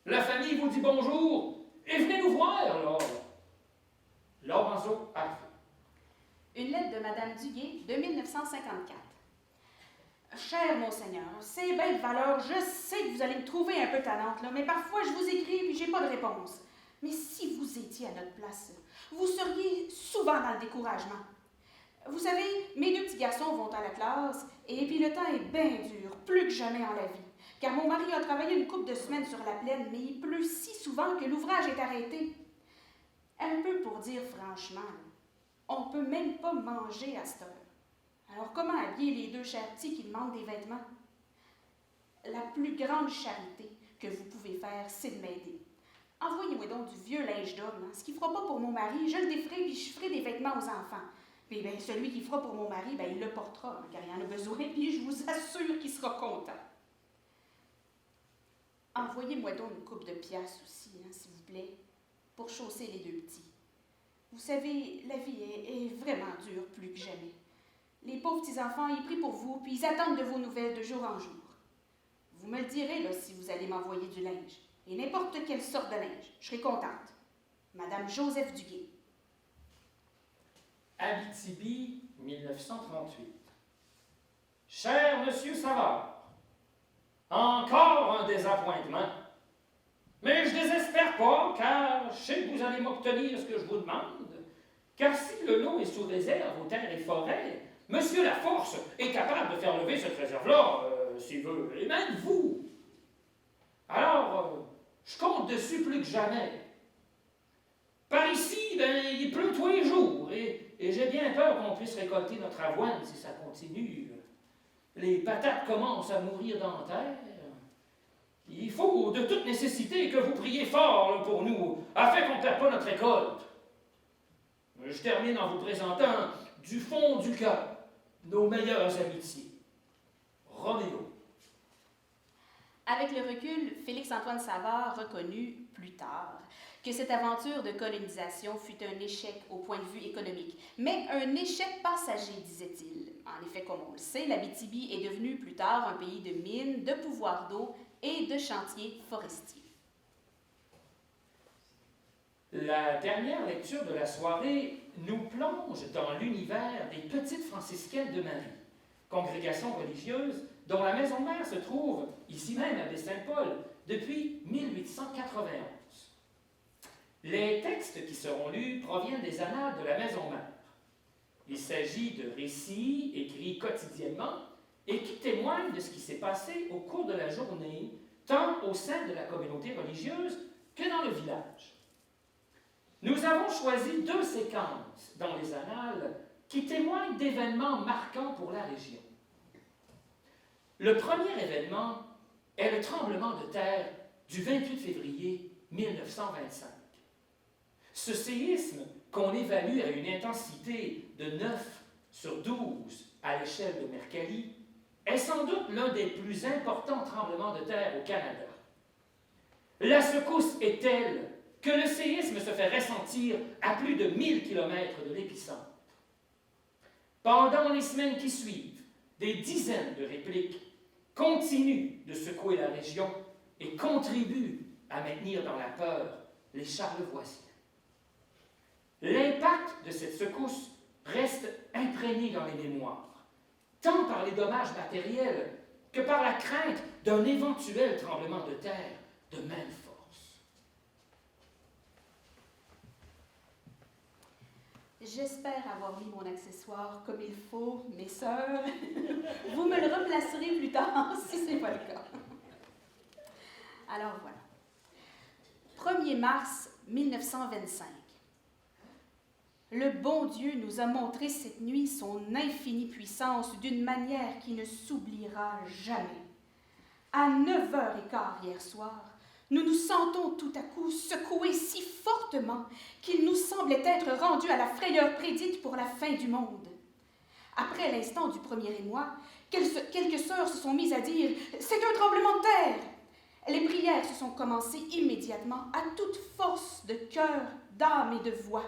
La famille vous dit bonjour et venez nous voir, là. Lorenzo Harvey. Une lettre de Madame Duguay de 1954. Cher Monseigneur, c'est bien de valeur, je sais que vous allez me trouver un peu tannante, là, mais parfois je vous écris et j'ai pas de réponse. Mais si vous étiez à notre place, vous seriez souvent dans le découragement. Vous savez, mes deux petits garçons vont à la classe, et puis le temps est bien dur, plus que jamais en la vie. Car mon mari a travaillé une couple de semaines sur la plaine, mais il pleut si souvent que l'ouvrage est arrêté. Un peu pour dire franchement, on peut même pas manger à cette heure. Alors comment habiller les deux chers petits qui demandent des vêtements? La plus grande charité que vous pouvez faire, c'est de m'aider. Envoyez-moi donc du vieux linge d'homme. Hein. Ce qu'il ne fera pas pour mon mari, je le déferai puis je ferai des vêtements aux enfants. Puis bien, celui qui fera pour mon mari, bien, il le portera, hein, car il en a besoin, puis je vous assure qu'il sera content. Envoyez-moi donc une coupe de piastres aussi, hein, s'il vous plaît, pour chausser les deux petits. Vous savez, la vie est vraiment dure plus que jamais. Les pauvres petits-enfants, ils prient pour vous, puis ils attendent de vos nouvelles de jour en jour. Vous me le direz, là, si vous allez m'envoyer du linge. Et n'importe quelle sorte de linge. Je serai contente. Madame Joseph Duguay. Abitibi, 1938. Cher Monsieur Savard, encore un désappointement. Mais je désespère pas, car je sais que vous allez m'obtenir ce que je vous demande. Car si le lot est sous réserve aux terres et forêts, Monsieur Laforce est capable de faire lever cette réserve-là, s'il veut, et même vous. Alors, je compte dessus plus que jamais. Par ici, ben, il pleut tous les jours, et j'ai bien peur qu'on puisse récolter notre avoine si ça continue. Les patates commencent à mourir dans la terre. Il faut de toute nécessité que vous priez fort là, pour nous, afin qu'on ne perde pas notre récolte. Je termine en vous présentant, du fond du cœur, nos meilleures amitiés. Roméo. Avec le recul, Félix-Antoine Savard reconnut plus tard que cette aventure de colonisation fut un échec au point de vue économique, mais un échec passager, disait-il. En effet, comme on le sait, l'Abitibi est devenu plus tard un pays de mines, de pouvoirs d'eau et de chantiers forestiers. La dernière lecture de la soirée nous plonge dans l'univers des petites franciscaines de Marie, congrégation religieuse dont la maison mère se trouve ici même à Baie-Saint-Paul depuis 1891. Les textes qui seront lus proviennent des annales de la maison mère. Il s'agit de récits écrits quotidiennement et qui témoignent de ce qui s'est passé au cours de la journée, tant au sein de la communauté religieuse que dans le village. Nous avons choisi deux séquences dans les annales qui témoignent d'événements marquants pour la région. Le premier événement est le tremblement de terre du 28 février 1925. Ce séisme, qu'on évalue à une intensité de 9 sur 12 à l'échelle de Mercalli, est sans doute l'un des plus importants tremblements de terre au Canada. La secousse est telle que le séisme se fait ressentir à plus de 1000 km de l'épicentre. Pendant les semaines qui suivent, des dizaines de répliques continuent de secouer la région et contribuent à maintenir dans la peur les Charlevoisiens. L'impact de cette secousse reste imprégné dans les mémoires, tant par les dommages matériels que par la crainte d'un éventuel tremblement de terre de même force. J'espère avoir mis mon accessoire comme il faut, mes sœurs. Vous me le replacerez plus tard si ce n'est pas le cas. Alors voilà. 1er mars 1925. Le bon Dieu nous a montré cette nuit son infinie puissance d'une manière qui ne s'oubliera jamais. À 9h15 hier soir, nous nous sentons tout à coup secoués si fortement qu'il nous semblait être rendus à la frayeur prédite pour la fin du monde. Après l'instant du premier émoi, quelques sœurs se sont mises à dire « C'est un tremblement de terre !» Les prières se sont commencées immédiatement à toute force de cœur, d'âme et de voix.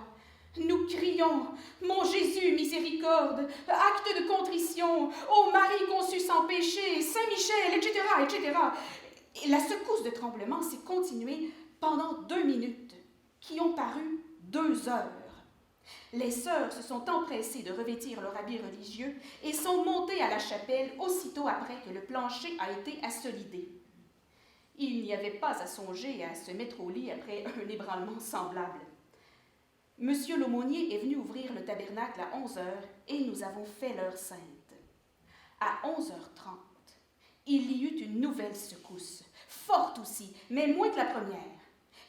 Nous crions « Mon Jésus, miséricorde, acte de contrition, ô Marie conçue sans péché, Saint-Michel, etc., etc. » Et la secousse de tremblement s'est continuée pendant 2 minutes, qui ont paru 2 heures. Les sœurs se sont empressées de revêtir leur habit religieux et sont montées à la chapelle aussitôt après que le plancher a été assolidé. Il n'y avait pas à songer à se mettre au lit après un ébranlement semblable. Monsieur l'aumônier est venu ouvrir le tabernacle à 11 heures et nous avons fait l'heure sainte. À 11h30, il y eut une nouvelle secousse, forte aussi, mais moins que la première.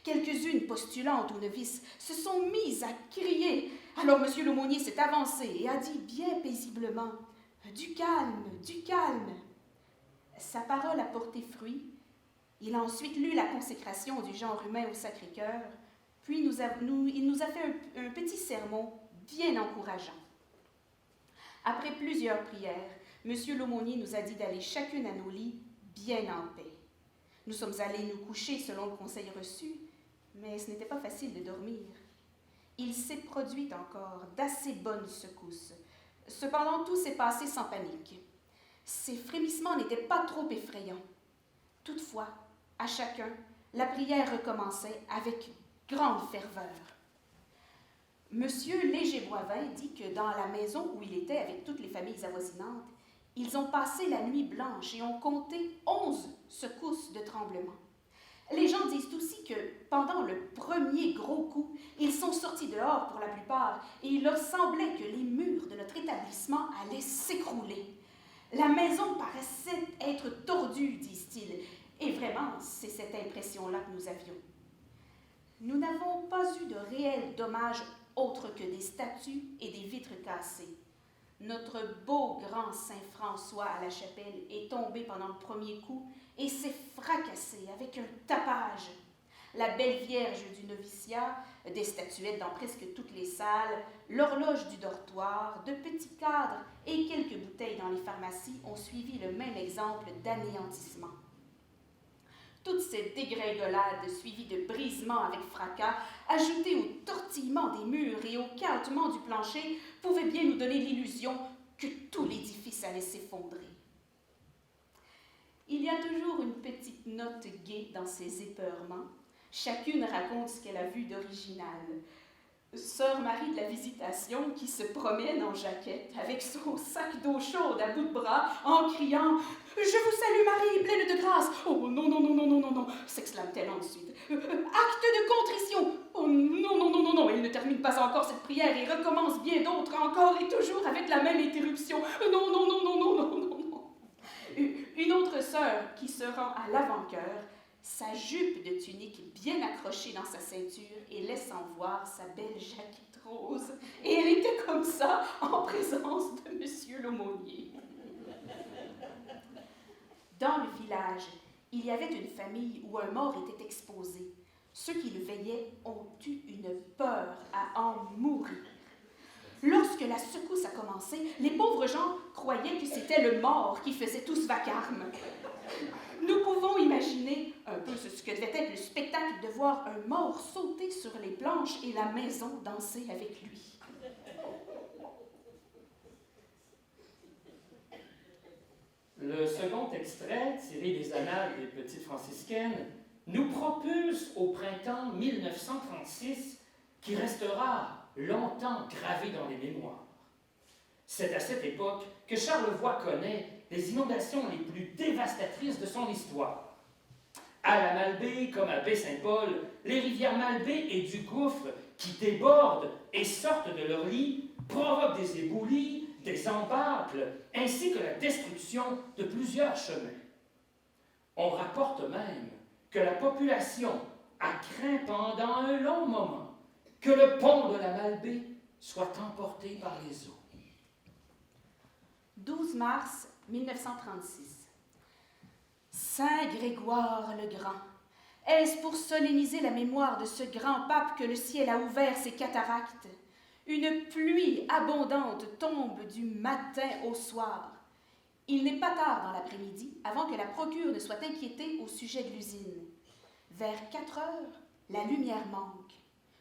Quelques-unes postulantes ou novices se sont mises à crier. Alors monsieur l'aumônier s'est avancé et a dit bien paisiblement « Du calme, du calme !» Sa parole a porté fruit. Il a ensuite lu la consécration du genre humain au Sacré-Cœur, puis il nous a fait un petit sermon bien encourageant. Après plusieurs prières, monsieur l'aumônier nous a dit d'aller chacune à nos lits, bien en paix. Nous sommes allés nous coucher selon le conseil reçu, mais ce n'était pas facile de dormir. Il s'est produit encore d'assez bonnes secousses. Cependant, tout s'est passé sans panique. Ces frémissements n'étaient pas trop effrayants. Toutefois, à chacun, la prière recommençait avec grande ferveur. Monsieur Léger-Boivin dit que dans la maison où il était avec toutes les familles avoisinantes, ils ont passé la nuit blanche et ont compté 11 secousses de tremblement. Les gens disent aussi que pendant le premier gros coup, ils sont sortis dehors pour la plupart et il leur semblait que les murs de notre établissement allaient s'écrouler. La maison paraissait être tordue, disent-ils, et vraiment, c'est cette impression-là que nous avions. Nous n'avons pas eu de réels dommages autres que des statues et des vitres cassées. Notre beau grand Saint-François à la chapelle est tombé pendant le premier coup et s'est fracassé avec un tapage. La belle Vierge du noviciat, des statuettes dans presque toutes les salles, l'horloge du dortoir, de petits cadres et quelques bouteilles dans les pharmacies ont suivi le même exemple d'anéantissement. Toute cette dégringolade suivie de brisements avec fracas, ajoutée au tortillement des murs et au cahotement du plancher, pouvait bien nous donner l'illusion que tout l'édifice allait s'effondrer. Il y a toujours une petite note gaie dans ces épeurements. Chacune raconte ce qu'elle a vu d'original. Sœur Marie de la Visitation qui se promène en jaquette avec son sac d'eau chaude à bout de bras en criant « Je vous salue Marie, pleine de grâce !»« Oh non, non, non, non, non, non, non !» s'exclame-t-elle ensuite. « Acte de contrition !»« Oh non, non, non, non, non !» Elle ne termine pas encore cette prière et recommence bien d'autres encore et toujours avec la même interruption. « Non, non, non, non, non, non, non, non !» Une autre sœur qui se rend à l'avant-cœur, sa jupe de tunique bien accrochée dans sa ceinture et laissant voir sa belle jaquette rose. Et elle était comme ça en présence de monsieur l'aumônier. Dans le village, il y avait une famille où un mort était exposé. Ceux qui le veillaient ont eu une peur à en mourir. Lorsque la secousse a commencé, les pauvres gens croyaient que c'était le mort qui faisait tout ce vacarme. Nous pouvons imaginer un peu ce que devait être le spectacle de voir un mort sauter sur les planches et la maison danser avec lui. Le second extrait, tiré des annales des petites franciscaines, nous propulse au printemps 1936, qui restera longtemps gravé dans les mémoires. C'est à cette époque que Charlevoix connaît les inondations les plus dévastatrices de son histoire. À la Malbaie, comme à Baie-Saint-Paul, les rivières Malbaie et du Gouffre, qui débordent et sortent de leur lit, provoquent des éboulis, des embâcles, ainsi que la destruction de plusieurs chemins. On rapporte même que la population a craint pendant un long moment que le pont de la Malbaie soit emporté par les eaux. 12 mars 1936. Saint Grégoire le Grand. Est-ce pour solenniser la mémoire de ce grand pape que le ciel a ouvert ses cataractes? Une pluie abondante tombe du matin au soir. Il n'est pas tard dans l'après-midi avant que la procure ne soit inquiétée au sujet de l'usine. Vers 4 heures, la lumière manque.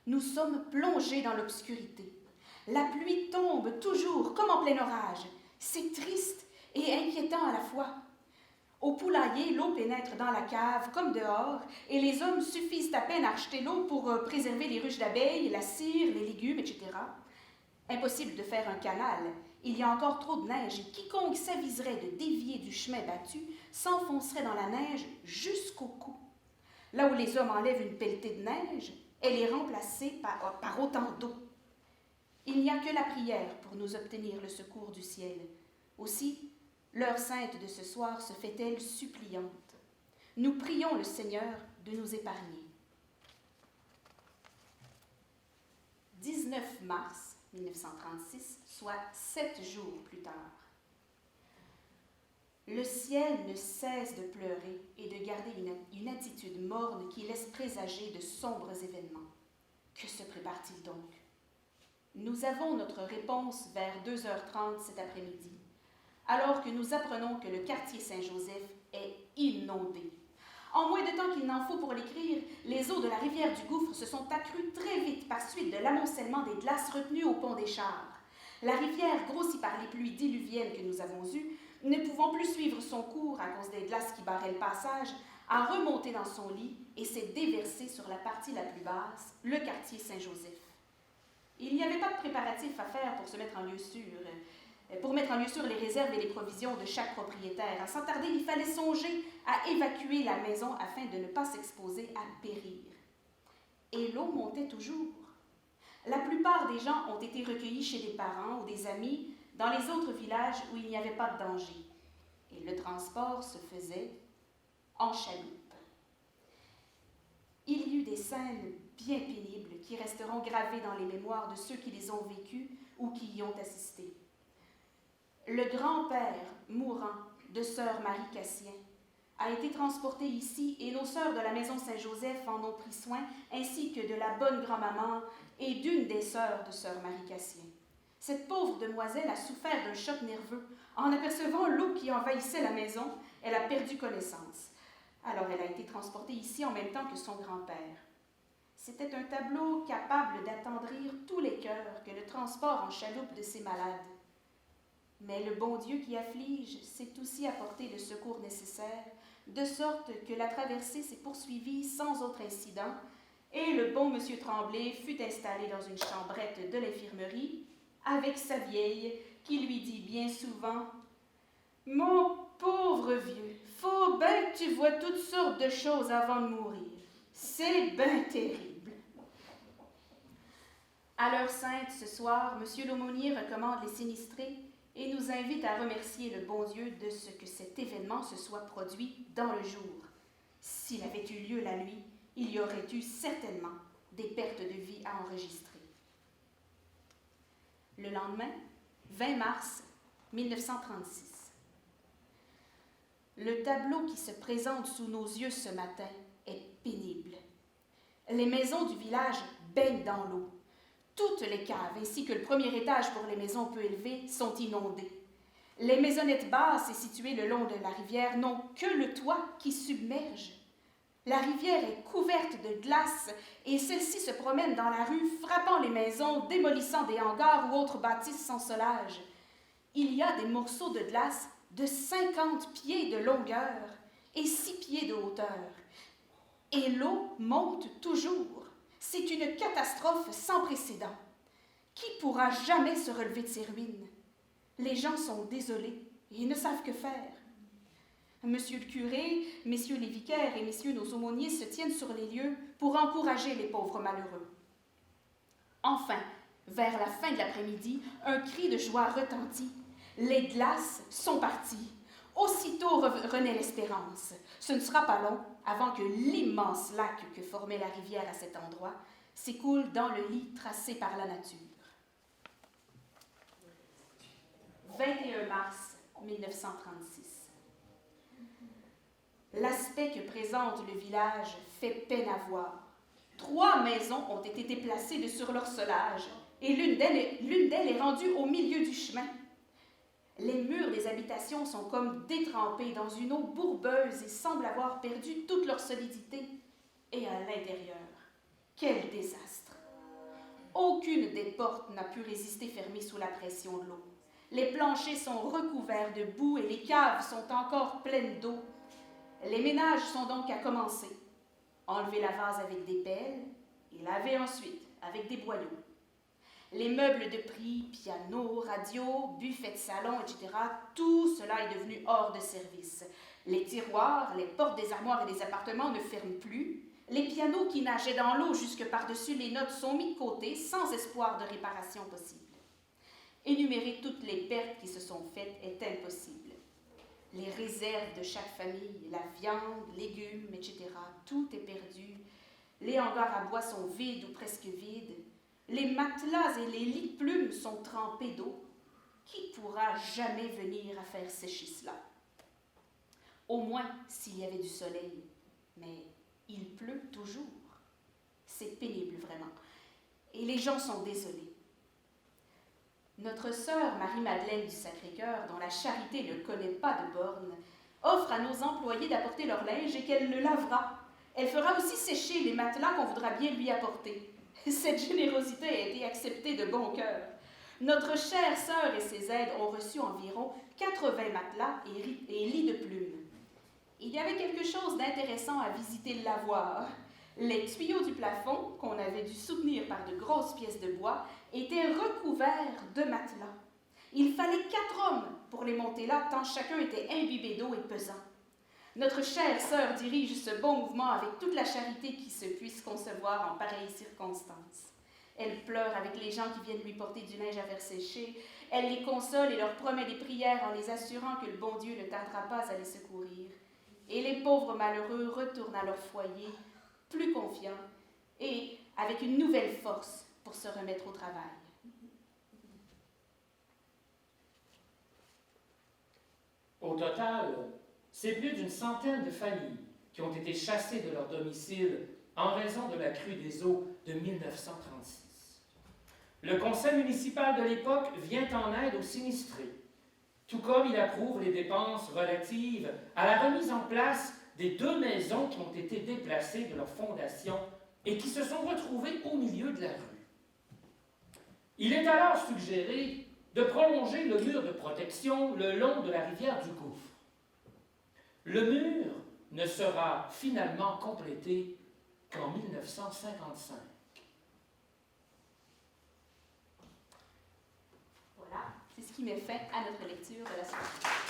Nous sommes plongés dans l'obscurité. La pluie tombe toujours comme en plein orage. C'est triste et inquiétant à la fois. Au poulailler, l'eau pénètre dans la cave comme dehors et les hommes suffisent à peine à rejeter l'eau pour préserver les ruches d'abeilles, la cire, les légumes, etc. Impossible de faire un canal. Il y a encore trop de neige et quiconque s'aviserait de dévier du chemin battu s'enfoncerait dans la neige jusqu'au cou. Là où les hommes enlèvent une pelletée de neige, elle est remplacée par autant d'eau. Il n'y a que la prière pour nous obtenir le secours du ciel. Aussi, l'heure sainte de ce soir se fait-elle suppliante. Nous prions le Seigneur de nous épargner. 19 mars 1936, soit 7 jours plus tard. Le ciel ne cesse de pleurer et de garder une attitude morne qui laisse présager de sombres événements. Que se prépare-t-il donc? Nous avons notre réponse vers 2h30 cet après-midi, alors que nous apprenons que le quartier Saint-Joseph est inondé. En moins de temps qu'il n'en faut pour l'écrire, les eaux de la rivière du Gouffre se sont accrues très vite par suite de l'amoncellement des glaces retenues au pont des Chars. La rivière, grossie par les pluies diluviennes que nous avons eues, ne pouvant plus suivre son cours à cause des glaces qui barraient le passage, a remonté dans son lit et s'est déversée sur la partie la plus basse, le quartier Saint-Joseph. Il n'y avait pas de préparatifs à faire pour se mettre en lieu sûr. Pour mettre en lieu sûr les réserves et les provisions de chaque propriétaire. Sans tarder, il fallait songer à évacuer la maison afin de ne pas s'exposer à périr. Et l'eau montait toujours. La plupart des gens ont été recueillis chez des parents ou des amis dans les autres villages où il n'y avait pas de danger. Et le transport se faisait en chaloupe. Il y eut des scènes bien pénibles qui resteront gravées dans les mémoires de ceux qui les ont vécues ou qui y ont assisté. Le grand-père mourant de sœur Marie Cassien a été transporté ici et nos sœurs de la maison Saint-Joseph en ont pris soin, ainsi que de la bonne grand-maman et d'une des sœurs de sœur Marie Cassien. Cette pauvre demoiselle a souffert d'un choc nerveux. En apercevant l'eau qui envahissait la maison, elle a perdu connaissance. Alors elle a été transportée ici en même temps que son grand-père. C'était un tableau capable d'attendrir tous les cœurs que le transport en chaloupe de ces malades. Mais le bon Dieu qui afflige sait aussi apporter le secours nécessaire, de sorte que la traversée s'est poursuivie sans autre incident, et le bon M. Tremblay fut installé dans une chambrette de l'infirmerie, avec sa vieille, qui lui dit bien souvent « Mon pauvre vieux, faut bien que tu vois toutes sortes de choses avant de mourir. C'est bien terrible. » À l'heure sainte ce soir, M. l'aumônier recommande les sinistrés et nous invite à remercier le bon Dieu de ce que cet événement se soit produit dans le jour. S'il avait eu lieu la nuit, il y aurait eu certainement des pertes de vie à enregistrer. Le lendemain, 20 mars 1936. Le tableau qui se présente sous nos yeux ce matin est pénible. Les maisons du village baignent dans l'eau. Toutes les caves, ainsi que le premier étage pour les maisons peu élevées, sont inondées. Les maisonnettes basses et situées le long de la rivière n'ont que le toit qui submerge. La rivière est couverte de glace et celle-ci se promène dans la rue, frappant les maisons, démolissant des hangars ou autres bâtisses sans solage. Il y a des morceaux de glace de 50 pieds de longueur et 6 pieds de hauteur. Et l'eau monte toujours. C'est une catastrophe sans précédent. Qui pourra jamais se relever de ces ruines? Les gens sont désolés et ne savent que faire. Monsieur le curé, messieurs les vicaires et messieurs nos aumôniers se tiennent sur les lieux pour encourager les pauvres malheureux. Enfin, vers la fin de l'après-midi, un cri de joie retentit. Les glaces sont parties. Aussitôt renaît l'espérance. Ce ne sera pas long avant que l'immense lac que formait la rivière à cet endroit s'écoule dans le lit tracé par la nature. 21 mars 1936. L'aspect que présente le village fait peine à voir. 3 maisons ont été déplacées de sur leur solage et l'une d'elles est rendue au milieu du chemin. Les murs des habitations sont comme détrempés dans une eau bourbeuse et semblent avoir perdu toute leur solidité. Et à l'intérieur, quel désastre! Aucune des portes n'a pu résister fermée sous la pression de l'eau. Les planchers sont recouverts de boue et les caves sont encore pleines d'eau. Les ménages sont donc à commencer. Enlever la vase avec des pelles et laver ensuite avec des boyaux. Les meubles de prix, piano, radio, buffet de salon, etc., tout cela est devenu hors de service. Les tiroirs, les portes des armoires et des appartements ne ferment plus. Les pianos qui nageaient dans l'eau jusque par-dessus les notes sont mis de côté sans espoir de réparation possible. Énumérer toutes les pertes qui se sont faites est impossible. Les réserves de chaque famille, la viande, légumes, etc., tout est perdu. Les hangars à bois sont vides ou presque vides. Les matelas et les lits de plumes sont trempés d'eau. Qui pourra jamais venir à faire sécher cela? Au moins s'il y avait du soleil. Mais il pleut toujours. C'est pénible, vraiment. Et les gens sont désolés. Notre sœur Marie-Madeleine du Sacré-Cœur, dont la charité ne connaît pas de bornes, offre à nos employés d'apporter leur linge et qu'elle le lavera. Elle fera aussi sécher les matelas qu'on voudra bien lui apporter. Cette générosité a été acceptée de bon cœur. Notre chère sœur et ses aides ont reçu environ 80 matelas et lits de plumes. Il y avait quelque chose d'intéressant à visiter le lavoir. Les tuyaux du plafond, qu'on avait dû soutenir par de grosses pièces de bois, étaient recouverts de matelas. Il fallait 4 hommes pour les monter là, tant chacun était imbibé d'eau et pesant. Notre chère sœur dirige ce bon mouvement avec toute la charité qui se puisse concevoir en pareilles circonstances. Elle pleure avec les gens qui viennent lui porter du linge à faire sécher. Elle les console et leur promet des prières en les assurant que le bon Dieu ne tardera pas à les secourir. Et les pauvres malheureux retournent à leur foyer, plus confiants et avec une nouvelle force pour se remettre au travail. Au total, c'est plus d'une centaine de familles qui ont été chassées de leur domicile en raison de la crue des eaux de 1936. Le conseil municipal de l'époque vient en aide aux sinistrés, tout comme il approuve les dépenses relatives à la remise en place des 2 maisons qui ont été déplacées de leur fondation et qui se sont retrouvées au milieu de la rue. Il est alors suggéré de prolonger le mur de protection le long de la rivière du Gouffre. Le mur ne sera finalement complété qu'en 1955. Voilà, c'est ce qui met fin à notre lecture de la semaine.